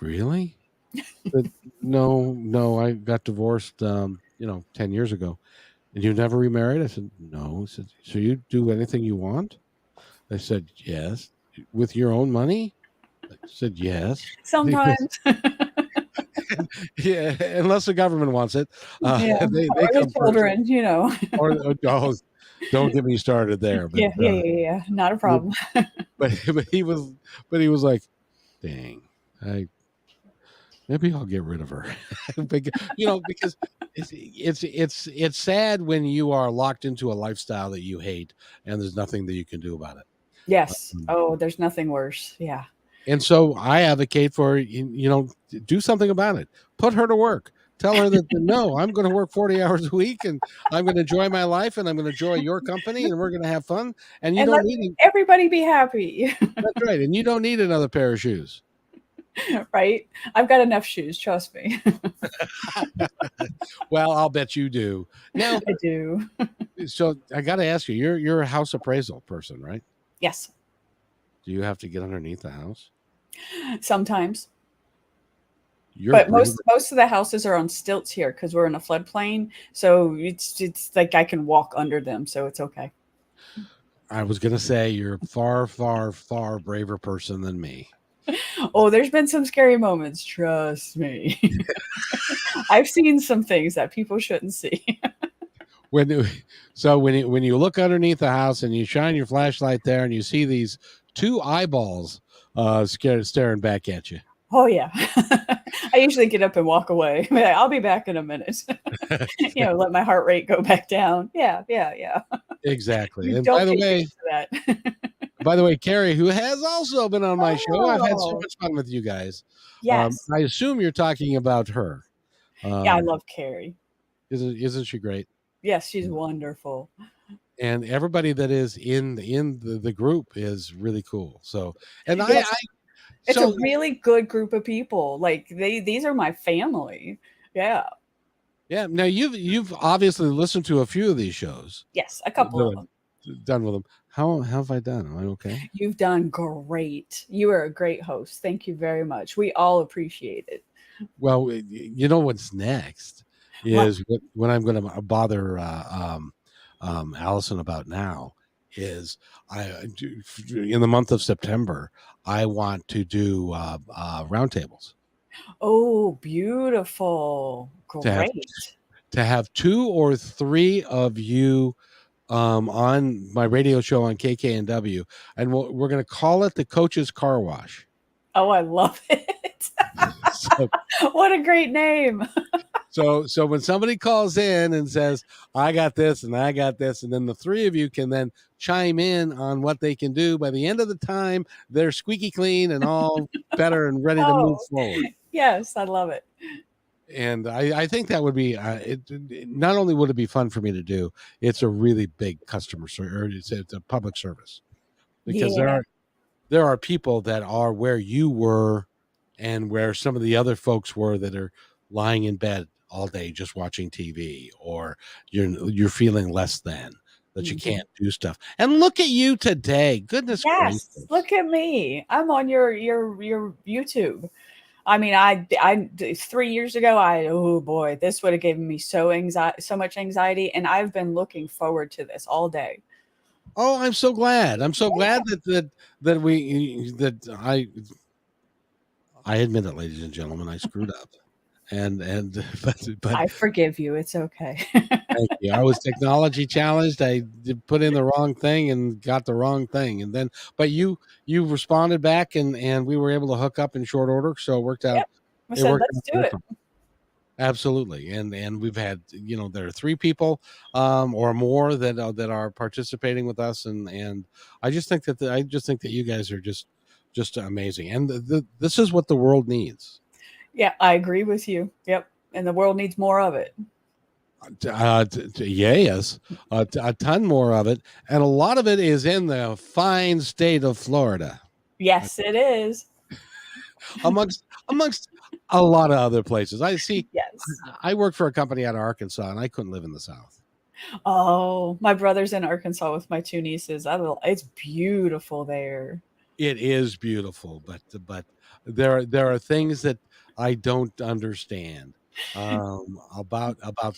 "Really?" I said, no, I got divorced 10 years ago. "And you never remarried?" I said, "No." He said, "So you do anything you want?" I said, "Yes." "With your own money?" I said, "Yes." Sometimes. Yeah, unless the government wants it. Yeah. They Or the come first. children. Or oh, don't get me started there. But Yeah. Not a problem. but he was like, "Dang, maybe I'll get rid of her." Because it's sad when you are locked into a lifestyle that you hate and there's nothing that you can do about it. Yes. Um, Oh, there's nothing worse. Yeah. And so I advocate for, do something about it. Put her to work. Tell her that, no, I'm going to work 40 hours a week and I'm going to enjoy my life and I'm going to enjoy your company and we're going to have fun. And you And don't let need, everybody be happy. that's right. And you don't need another pair of shoes. Right? I've got enough shoes, trust me. Well, I'll bet you do. Now, I do. so I got to ask you, you're a house appraisal person, right? Yes, Do you have to get underneath the house? sometimes. You're But brave. most of the houses are on stilts here because we're in a floodplain. So it's like I can walk under them, so it's okay. I was going to say you're a far, far, far braver person than me. Oh, there's been some scary moments, trust me. I've seen some things that people shouldn't see. when so when you look underneath the house and you shine your flashlight there and you see these two eyeballs staring back at you. Oh yeah. I usually get up and walk away. I'll be back in a minute. Let my heart rate go back down. Yeah, yeah, yeah. Exactly. You And don't get used to that. by the way, Carrie, who has also been on my show, I've had so Oh, much fun with you guys. yes. I assume you're talking about her. Yeah, I um love Carrie. isn't she great? Yes, she's wonderful. And everybody that is in the group is really cool. So and I Yes, it's a so really good group of people. Like these are my family. Yeah. yeah, now you've obviously listened to a few of these shows Yes, a couple of that them. I've done with them. How have I done? Am I okay? You've done great. You are a great host. Thank you very much. We all appreciate it. Well, you know what's next What? is when I'm going to bother Allison about now is in the month of September I want to do roundtables Oh, beautiful. to have Great. two or three of you on my radio show on KKNW, and we're going to call it the Coach's Car Wash. Oh, I love it. So What a great name. So when somebody calls in and says, I got this and I got this, and then the three of you can then chime in on what they can do, by the end of the time, they're squeaky clean and all better and ready to move Oh, forward. yes, I love it. And I think that would be not only would it be fun for me to do, it's a really big customer service, it's a public service, because Yeah. there are people that are where you were and where some of the other folks were that are lying in bed all day just watching TV, or you're feeling less than that you Mhm. can't do stuff. And look at you today. Goodness Yes, gracious. look at me. I'm on your YouTube. I mean, I 3 years ago, oh boy, this would have given me so much anxiety, and I've been looking forward to this all day. Oh, I'm so glad. I'm so glad that I admit it, ladies and gentlemen, I screwed up. And but I forgive you. It's okay. thank you. I was technology challenged. I put in the wrong thing and got the wrong thing, and then but you responded back, and we were able to hook up in short order. So it worked out. Yep. I It said, worked let's out do it. perfect. Absolutely, and we've had there are three people or more that are participating with us, and I just think that you guys are just amazing, and this is what the world needs. Yeah, I agree with you. Yep. And the world needs more of it. Yes, a ton more of it, and a lot of it is in the fine state of Florida, Yes, it is. amongst a lot of other places. I see. Yes. I work for a company out of Arkansas, and I couldn't live in the South. Oh, my brother's in Arkansas with my two nieces. It's beautiful there. It is beautiful, but there are things that I don't understand about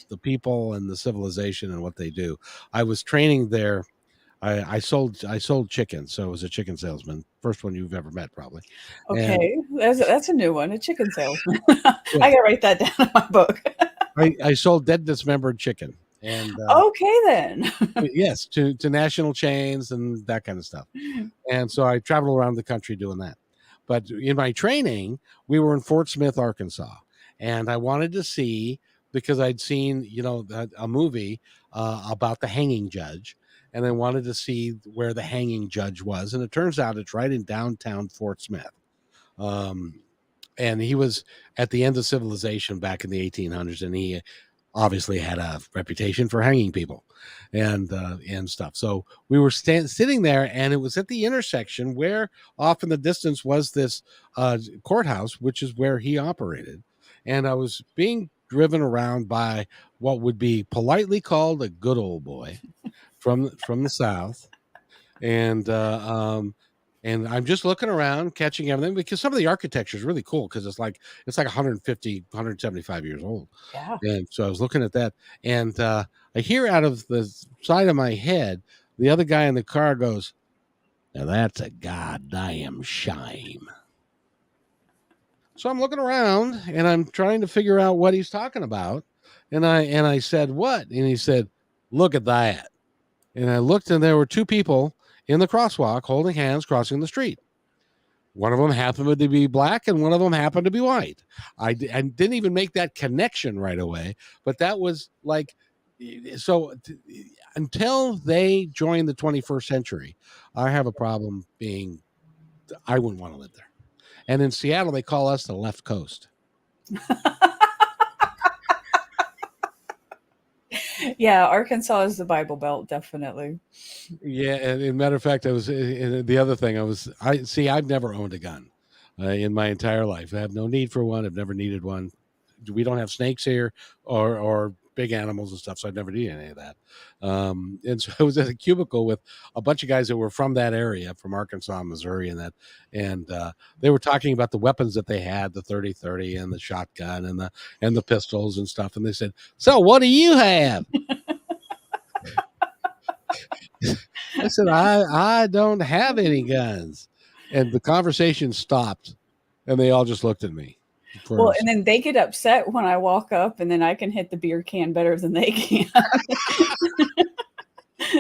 the people and the civilization and what they do. I was training there. I sold chicken, so I was a chicken salesman. First one you've ever met, probably. And Okay, that's a new one, a chicken salesman. I yes, gotta write that down in my book. I sold dead dismembered chicken, and Okay then. yes, to national chains and that kind of stuff. And so I traveled around the country doing that. But in my training, we were in Fort Smith, Arkansas, and I wanted to see, because I'd seen a movie about the hanging judge, and I wanted to see where the hanging judge was, and it turns out it's right in downtown Fort Smith. And he was at the end of civilization back in the 1800s, and he obviously had a reputation for hanging people and stuff. So we were sitting there, and it was at the intersection where off in the distance was this courthouse, which is where he operated. And I was being driven around by what would be politely called a good old boy from the South. And I'm just looking around, catching everything, because some of the architecture is really cool, because it's like 150, 175 years old. Yeah. And so I was looking at that, and I hear out of the side of my head, the other guy in the car goes, "Now that's a goddamn shame." So I'm looking around, and I'm trying to figure out what he's talking about. And I said, "What?" And he said, "Look at that." And I looked, and there were two people in the crosswalk holding hands crossing the street. One of them happened to be black, and one of them happened to be white. I didn't even make that connection right away, but that was like, so until they join the 21st century, I have a problem being, I wouldn't want to live there. And in Seattle, they call us the left coast. Yeah, Arkansas is the Bible Belt, definitely. Yeah, and as a matter of fact, the other thing I've never owned a gun in my entire life. I have no need for one. I've never needed one. We don't have snakes here or big animals and stuff, so I've never needed any of that. And so I was at a cubicle with a bunch of guys that were from that area, from Arkansas, Missouri, and they were talking about the weapons that they had, the 30-30 and the shotgun and the pistols and stuff. And they said, "So what do you have?" I said, I don't have any guns. And the conversation stopped, and they all just looked at me. Well, and then they get upset when I walk up, and then I can hit the beer can better than they can.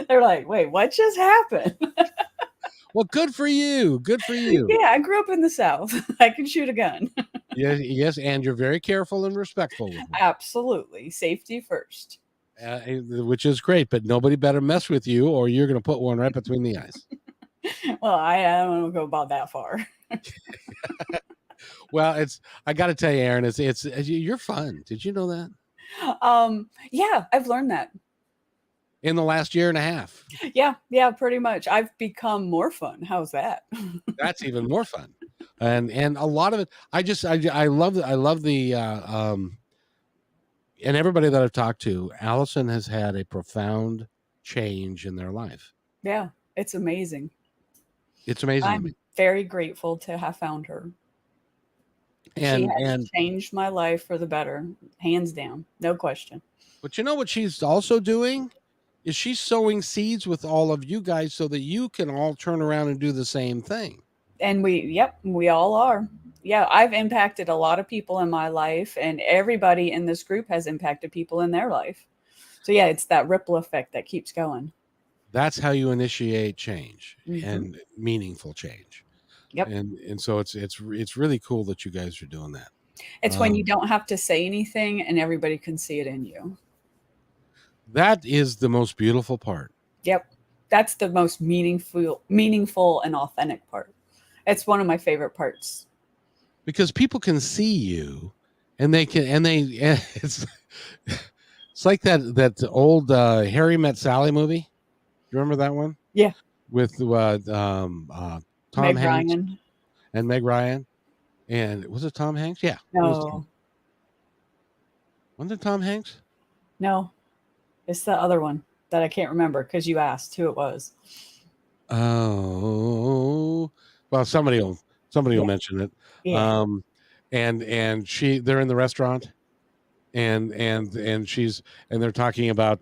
They're like, "Wait, what just happened?" Well, good for you. Good for you. Yeah, I grew up in the South. I can shoot a gun. Yes, and you're very careful and respectful with me. Absolutely. Safety first. Which is great, but nobody better mess with you, or you're going to put one right between the eyes. Well, I don't want to go about that far. Well, I got to tell you, Erin, it's you're fun. Did you know that? Yeah, I've learned that. In the last year and a half. Yeah, pretty much. I've become more fun. How's that? That's even more fun. And a lot of it, I love the and everybody that I've talked to, Allison has had a profound change in their life. Yeah, it's amazing. It's amazing. I'm very grateful to have found her. And she has changed my life for the better, hands down, no question. But you know what she's also doing is she's sowing seeds with all of you guys so that you can all turn around and do the same thing. And we all are. Yeah, I've impacted a lot of people in my life, and everybody in this group has impacted people in their life. So yeah, it's that ripple effect that keeps going. That's how you initiate change and meaningful change. Yep. And so it's really cool that you guys are doing that. It's when you don't have to say anything and everybody can see it in you. That is the most beautiful part. Yep. That's the most meaningful and authentic part. It's one of my favorite parts. Because people can see you, and it's like that old Harry Met Sally movie. You remember that one? Yeah. With Tom Meg Hanks Ryan. and Meg Ryan. And was it Tom Hanks? Yeah. No. Wasn't it Tom Hanks? No. It's the other one that I can't remember because you asked who it was. Oh, well, somebody will mention it. Yeah. And they're in the restaurant, and they're talking about,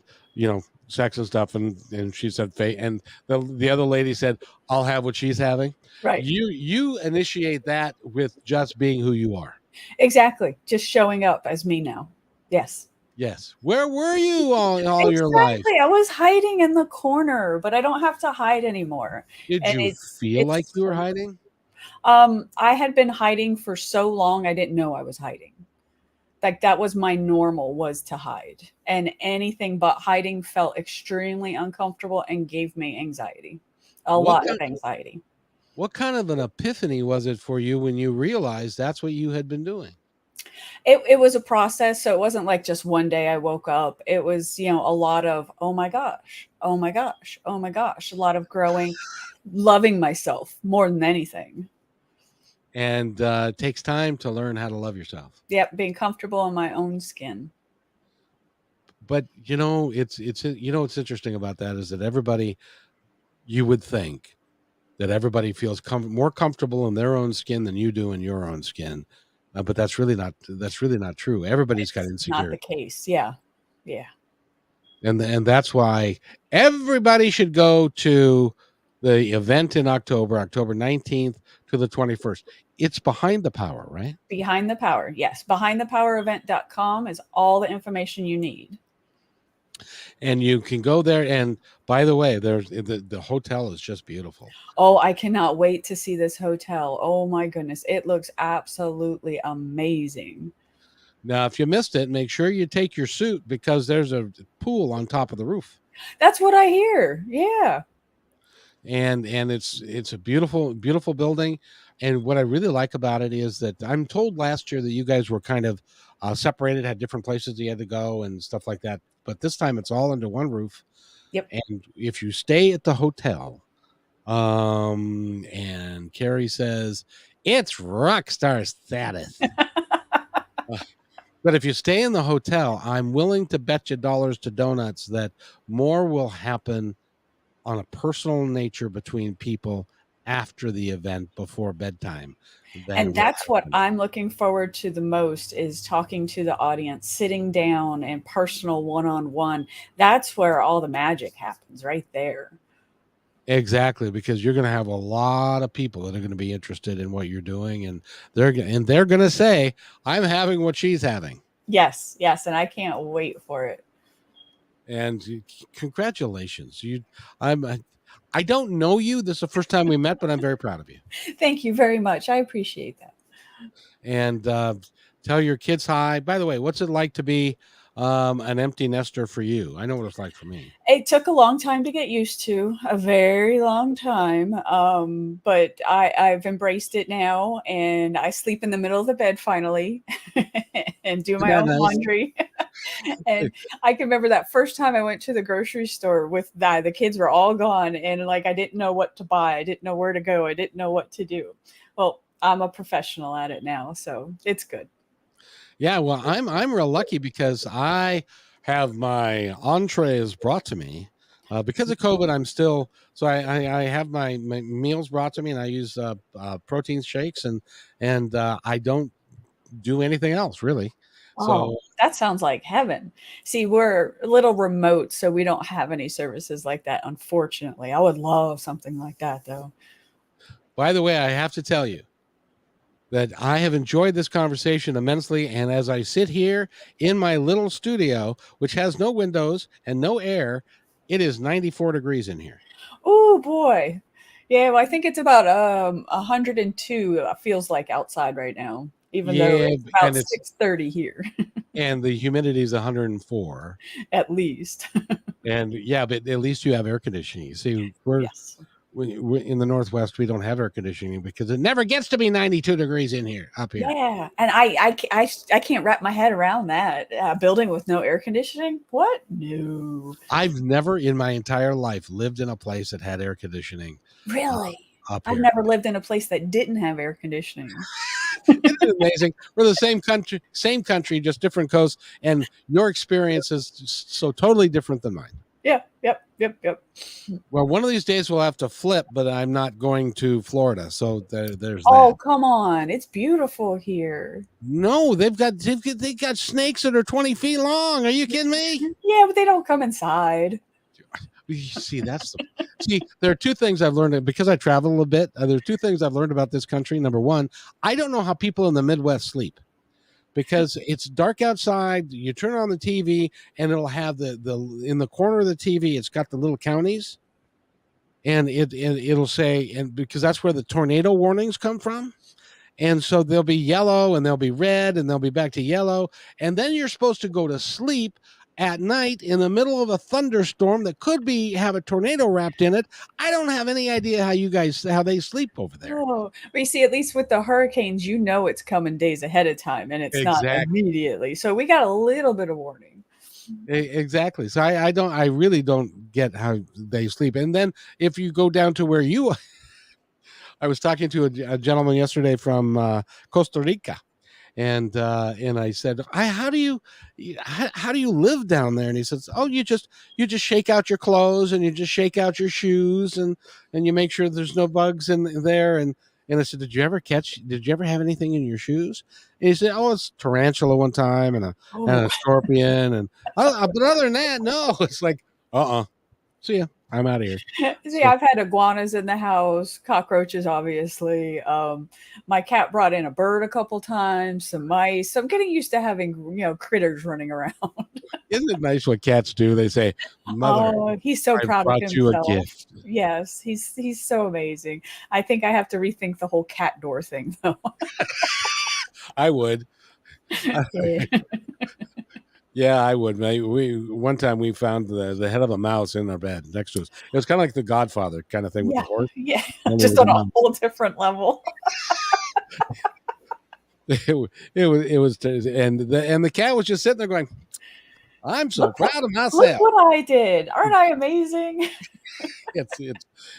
sex and stuff, and she said and the other lady said, "I'll have what she's having." Right. You initiate that with just being who you are. Exactly. Just showing up as me now. Yes. Yes. Where were you all your life? Exactly. I was hiding in the corner, but I don't have to hide anymore. Did you feel like you were hiding? I had been hiding for so long, I didn't know I was hiding. Like that was my normal, was to hide. And anything but hiding felt extremely uncomfortable and gave me anxiety. A lot of anxiety. What kind of an epiphany was it for you when you realized that's what you had been doing? It was a process, so it wasn't like just one day I woke up. It was, a lot of, "Oh my gosh. Oh my gosh. Oh my gosh." A lot of growing, loving myself more than anything. And it takes time to learn how to love yourself. Yep, being comfortable in my own skin. But what's interesting about that is that everybody, you would think that everybody feels more comfortable in their own skin than you do in your own skin. But that's really not true. Everybody's got It's not the insecurity. case. Yeah. Yeah. And that's why everybody should go to the event in October 19th to the 21st. It's Behind the Power, right? Behind the Power. Yes. Behindthepowerevent.com is all the information you need. And you can go there. And by the way, there's the hotel is just beautiful. Oh, I cannot wait to see this hotel. Oh my goodness. It looks absolutely amazing. Now, if you missed it, make sure you take your suit because there's a pool on top of the roof. That's what I hear. Yeah. And it's a beautiful building. And what I really like about it is that I'm told last year that you guys were kind of separated, had different places you had to go and stuff like that. But this time it's all under one roof. Yep. And if you stay at the hotel, and Carrie says it's rock star status. But if you stay in the hotel, I'm willing to bet you dollars to donuts that more will happen on a personal nature between people after the event before bedtime. And that's what I'm looking forward to the most is talking to the audience, sitting down and personal one-on-one. That's where all the magic happens right there. Exactly, because you're going to have a lot of people that are going to be interested in what you're doing, and they're going to say, "I'm having what she's having." Yes, yes, and I can't wait for it. And congratulations, I don't know you. This is the first time we met, but I'm very proud of you. Thank you very much. I appreciate that. And tell your kids hi. By the way, what's it like to be an empty nester for you? I know what it's like for me. It took a long time to get used to, a very long time. But I've embraced it now, and I sleep in the middle of the bed finally and do my own laundry. And I can remember that first time I went to the grocery store with the kids were all gone, and like I didn't know what to buy. I didn't know where to go. I didn't know what to do. Well, I'm a professional at it now, so it's good. Yeah, well, I'm real lucky because I have my entrees brought to me. Because of COVID, I'm still I have my meals brought to me, and I use protein shakes, and I don't do anything else really. Oh, So that sounds like heaven. See, we're a little remote, so we don't have any services like that, unfortunately. I would love something like that, though. by the way, I have to tell you that I have enjoyed this conversation immensely. And as I sit here in my little studio, which has no windows and no air, it is 94 degrees in here. Oh boy. Yeah, well, I think it's about 102 feels like outside right now, even though it's about 6:30 here. And the humidity is 104 at least. And yeah, but at least you have air conditioning. See, we're in the Northwest, we don't have air conditioning because it never gets to be 92 degrees in here up here. Yeah, and I can't wrap my head around that. Building with no air conditioning? What? No. I've never in my entire life lived in a place that had air conditioning. Really? I've never lived in a place that didn't have air conditioning. Isn't it amazing? We're the same country, just different coasts, and your experience is so totally different than mine. Yeah, yep. Well, one of these days we'll have to flip, but I'm not going to Florida, so there's that. Oh, come on! It's beautiful here. No, they've got snakes that are 20 feet long. Are you kidding me? Yeah, but they don't come inside. See, there are two things I've learned because I travel a little bit. There are two things I've learned about this country. Number one, I don't know how people in the Midwest sleep because it's dark outside. You turn on the TV and it'll have the in the corner of the TV, it's got the little counties, and it'll say, and because that's where the tornado warnings come from. And so they'll be yellow and they'll be red and they'll be back to yellow. And then you're supposed to go to sleep at night in the middle of a thunderstorm that could have a tornado wrapped in it. I don't have any idea how they sleep over there. Oh, but you see, at least with the hurricanes, it's coming days ahead of time and it's not Exactly. immediately. So we got a little bit of warning. Exactly. So I really don't get how they sleep. And then if you go down to where I was talking to a gentleman yesterday from Costa Rica, and I said, how do you live down there? And he says, oh, you just shake out your clothes and you just shake out your shoes and you make sure there's no bugs in there. And I said, did you ever have anything in your shoes? And he said, oh, it's tarantula one time and a scorpion but other than that, no. It's like see ya, I'm out of here. See, I've had iguanas in the house, cockroaches, obviously. My cat brought in a bird a couple times, some mice. So I'm getting used to having, critters running around. Isn't it nice what cats do? They say, "Mother, he's so proud of you himself. a gift." Yes, he's so amazing. I think I have to rethink the whole cat door thing, though. I would. Yeah. Yeah, I would. One time we found the head of a mouse in our bed next to us. It was kind of like the Godfather kind of thing with the horse. Yeah, just on a whole different level. It was, and the cat was just sitting there going, "I'm so proud of myself. Look what I did! Aren't I amazing?"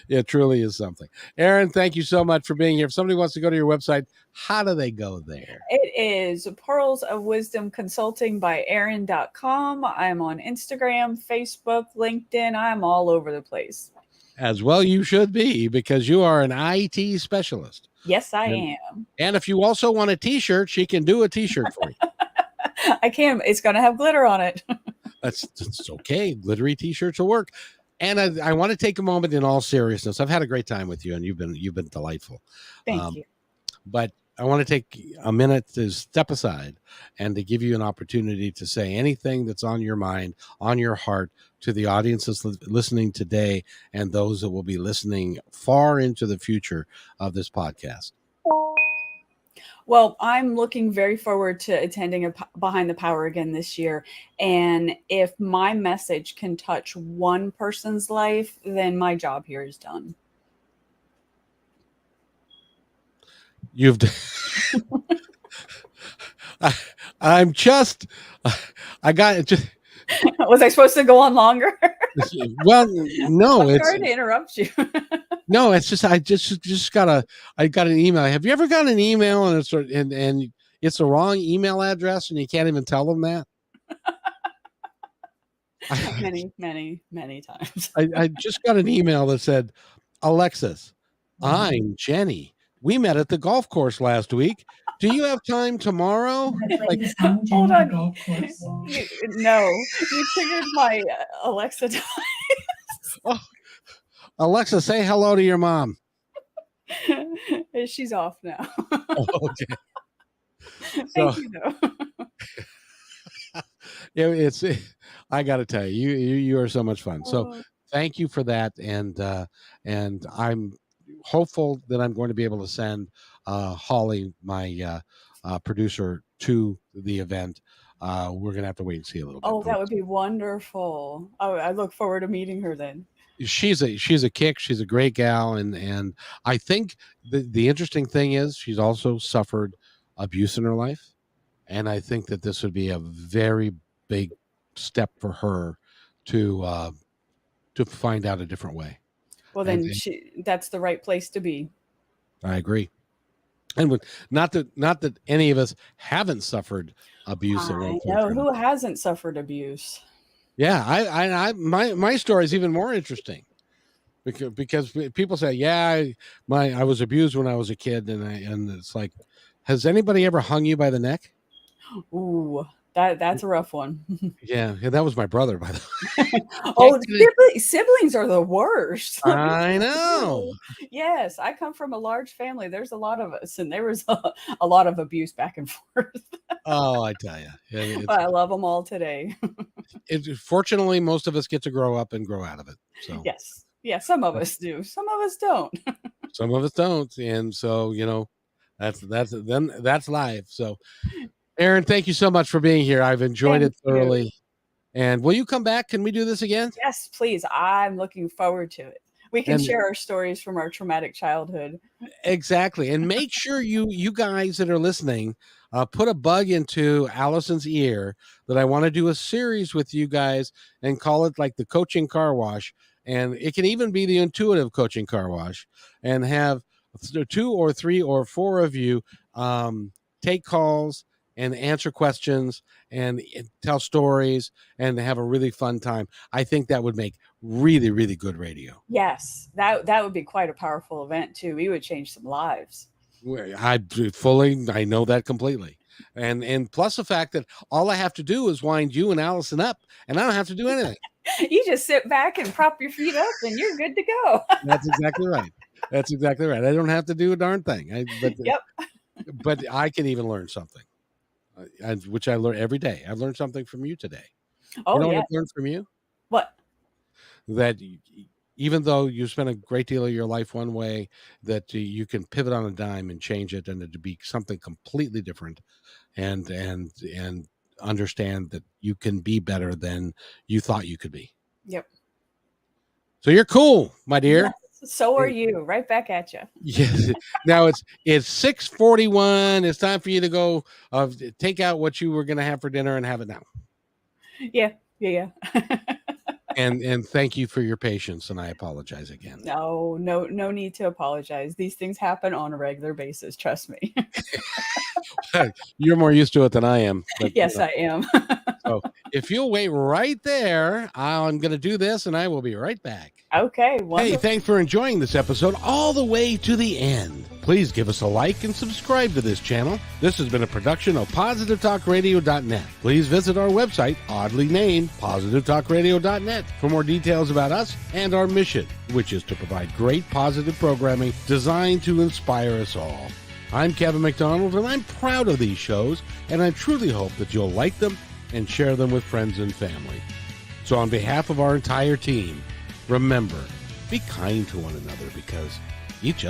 It truly is something. Erin, thank you so much for being here. If somebody wants to go to your website, how do they go there? It is Pearls of Wisdom Consulting by Erin.com. I'm on Instagram, Facebook, LinkedIn. I'm all over the place. As well, you should be, because you are an IT specialist. Yes, I am. And if you also want a t-shirt, she can do a t-shirt for you. I can. It's going to have glitter on it. That's okay. Glittery t-shirts will work. And I want to take a moment in all seriousness. I've had a great time with you, and you've been delightful. Thank you. But I want to take a minute to step aside and to give you an opportunity to say anything that's on your mind, on your heart, to the audience that's listening today and those that will be listening far into the future of this podcast. Well, I'm looking very forward to attending a Behind the Power again this year. And if my message can touch one person's life, then my job here is done. You've I'm just I got it. Just, was I supposed to go on longer? Well, no, I'm sorry to interrupt you. No, it's just I got an email. Have you ever got an email and it's the wrong email address and you can't even tell them that? Many times. I just got an email that said, Alexis, I'm Jenny. We met at the golf course last week. Do you have time tomorrow? Like, hold on. No, you triggered my Alexa time. Oh, Alexa, say hello to your mom. She's off now. Okay. Thank you, though. I got to tell you are so much fun. So thank you for that. And I'm hopeful that I'm going to be able to send Holly, my producer, to the event. We're going to have to wait and see a little bit. Oh, that would be wonderful. I look forward to meeting her then. She's a kick. She's a great gal. And I think the interesting thing is she's also suffered abuse in her life. And I think that this would be a very big step for her to find out a different way. Well, then that's the right place to be. I agree. And not that any of us haven't suffered abuse. I know who hasn't suffered abuse. Yeah, my story is even more interesting because people say, yeah, I was abused when I was a kid, and it's like, has anybody ever hung you by the neck? Ooh, that's a rough one. Yeah, that was my brother, by the way. Oh, siblings are the worst. I know. Yes, I come from a large family. There's a lot of us, and there was a lot of abuse back and forth. Oh, I tell you. But I love them all today. Fortunately, most of us get to grow up and grow out of it. So yes. Yeah, some of us do. Some of us don't. Some of us don't. And so, that's life. So Erin, thank you so much for being here. I've enjoyed it thoroughly. And will you come back? Can we do this again? Yes, please. I'm looking forward to it. We can And share our stories from our traumatic childhood. exactly. And make sure you guys that are listening put a bug into Allison's ear that I want to do a series with you guys and call it like the coaching car wash. And it can even be the intuitive coaching car wash, and have 2 or 3 or 4 of you take calls and answer questions and tell stories and have a really fun time. I think that would make really, really good radio. Yes, that would be quite a powerful event too. We would change some lives. I know that completely. And plus the fact that all I have to do is wind you and Allison up, and I don't have to do anything. You just sit back and prop your feet up and you're good to go. That's exactly right. That's exactly right. I don't have to do a darn thing. Yep. But I can even learn something, which I learn every day. I learned something from you today. Oh, you know yeah. what I learned from you? What? That even though you spend a great deal of your life one way, that you can pivot on a dime and change it, and to be something completely different, and understand that you can be better than you thought you could be. Yep. So you're cool, my dear. Yes, so are you. Right back at you. Yes. Now it's 6:41. It's time for you to go take out what you were going to have for dinner and have it now. Yeah. And thank you for your patience, and I apologize again. No need to apologize. These things happen on a regular basis. Trust me. You're more used to it than I am. But, yes, I am. So if you'll wait right there, I'm going to do this, and I will be right back. Okay. Wonderful. Hey, thanks for enjoying this episode all the way to the end. Please give us a like and subscribe to this channel. This has been a production of PositiveTalkRadio.net. Please visit our website, oddly named PositiveTalkRadio.net, for more details about us and our mission, which is to provide great positive programming designed to inspire us all. I'm Kevin McDonald, and I'm proud of these shows, and I truly hope that you'll like them and share them with friends and family. So on behalf of our entire team, remember, be kind to one another, because each other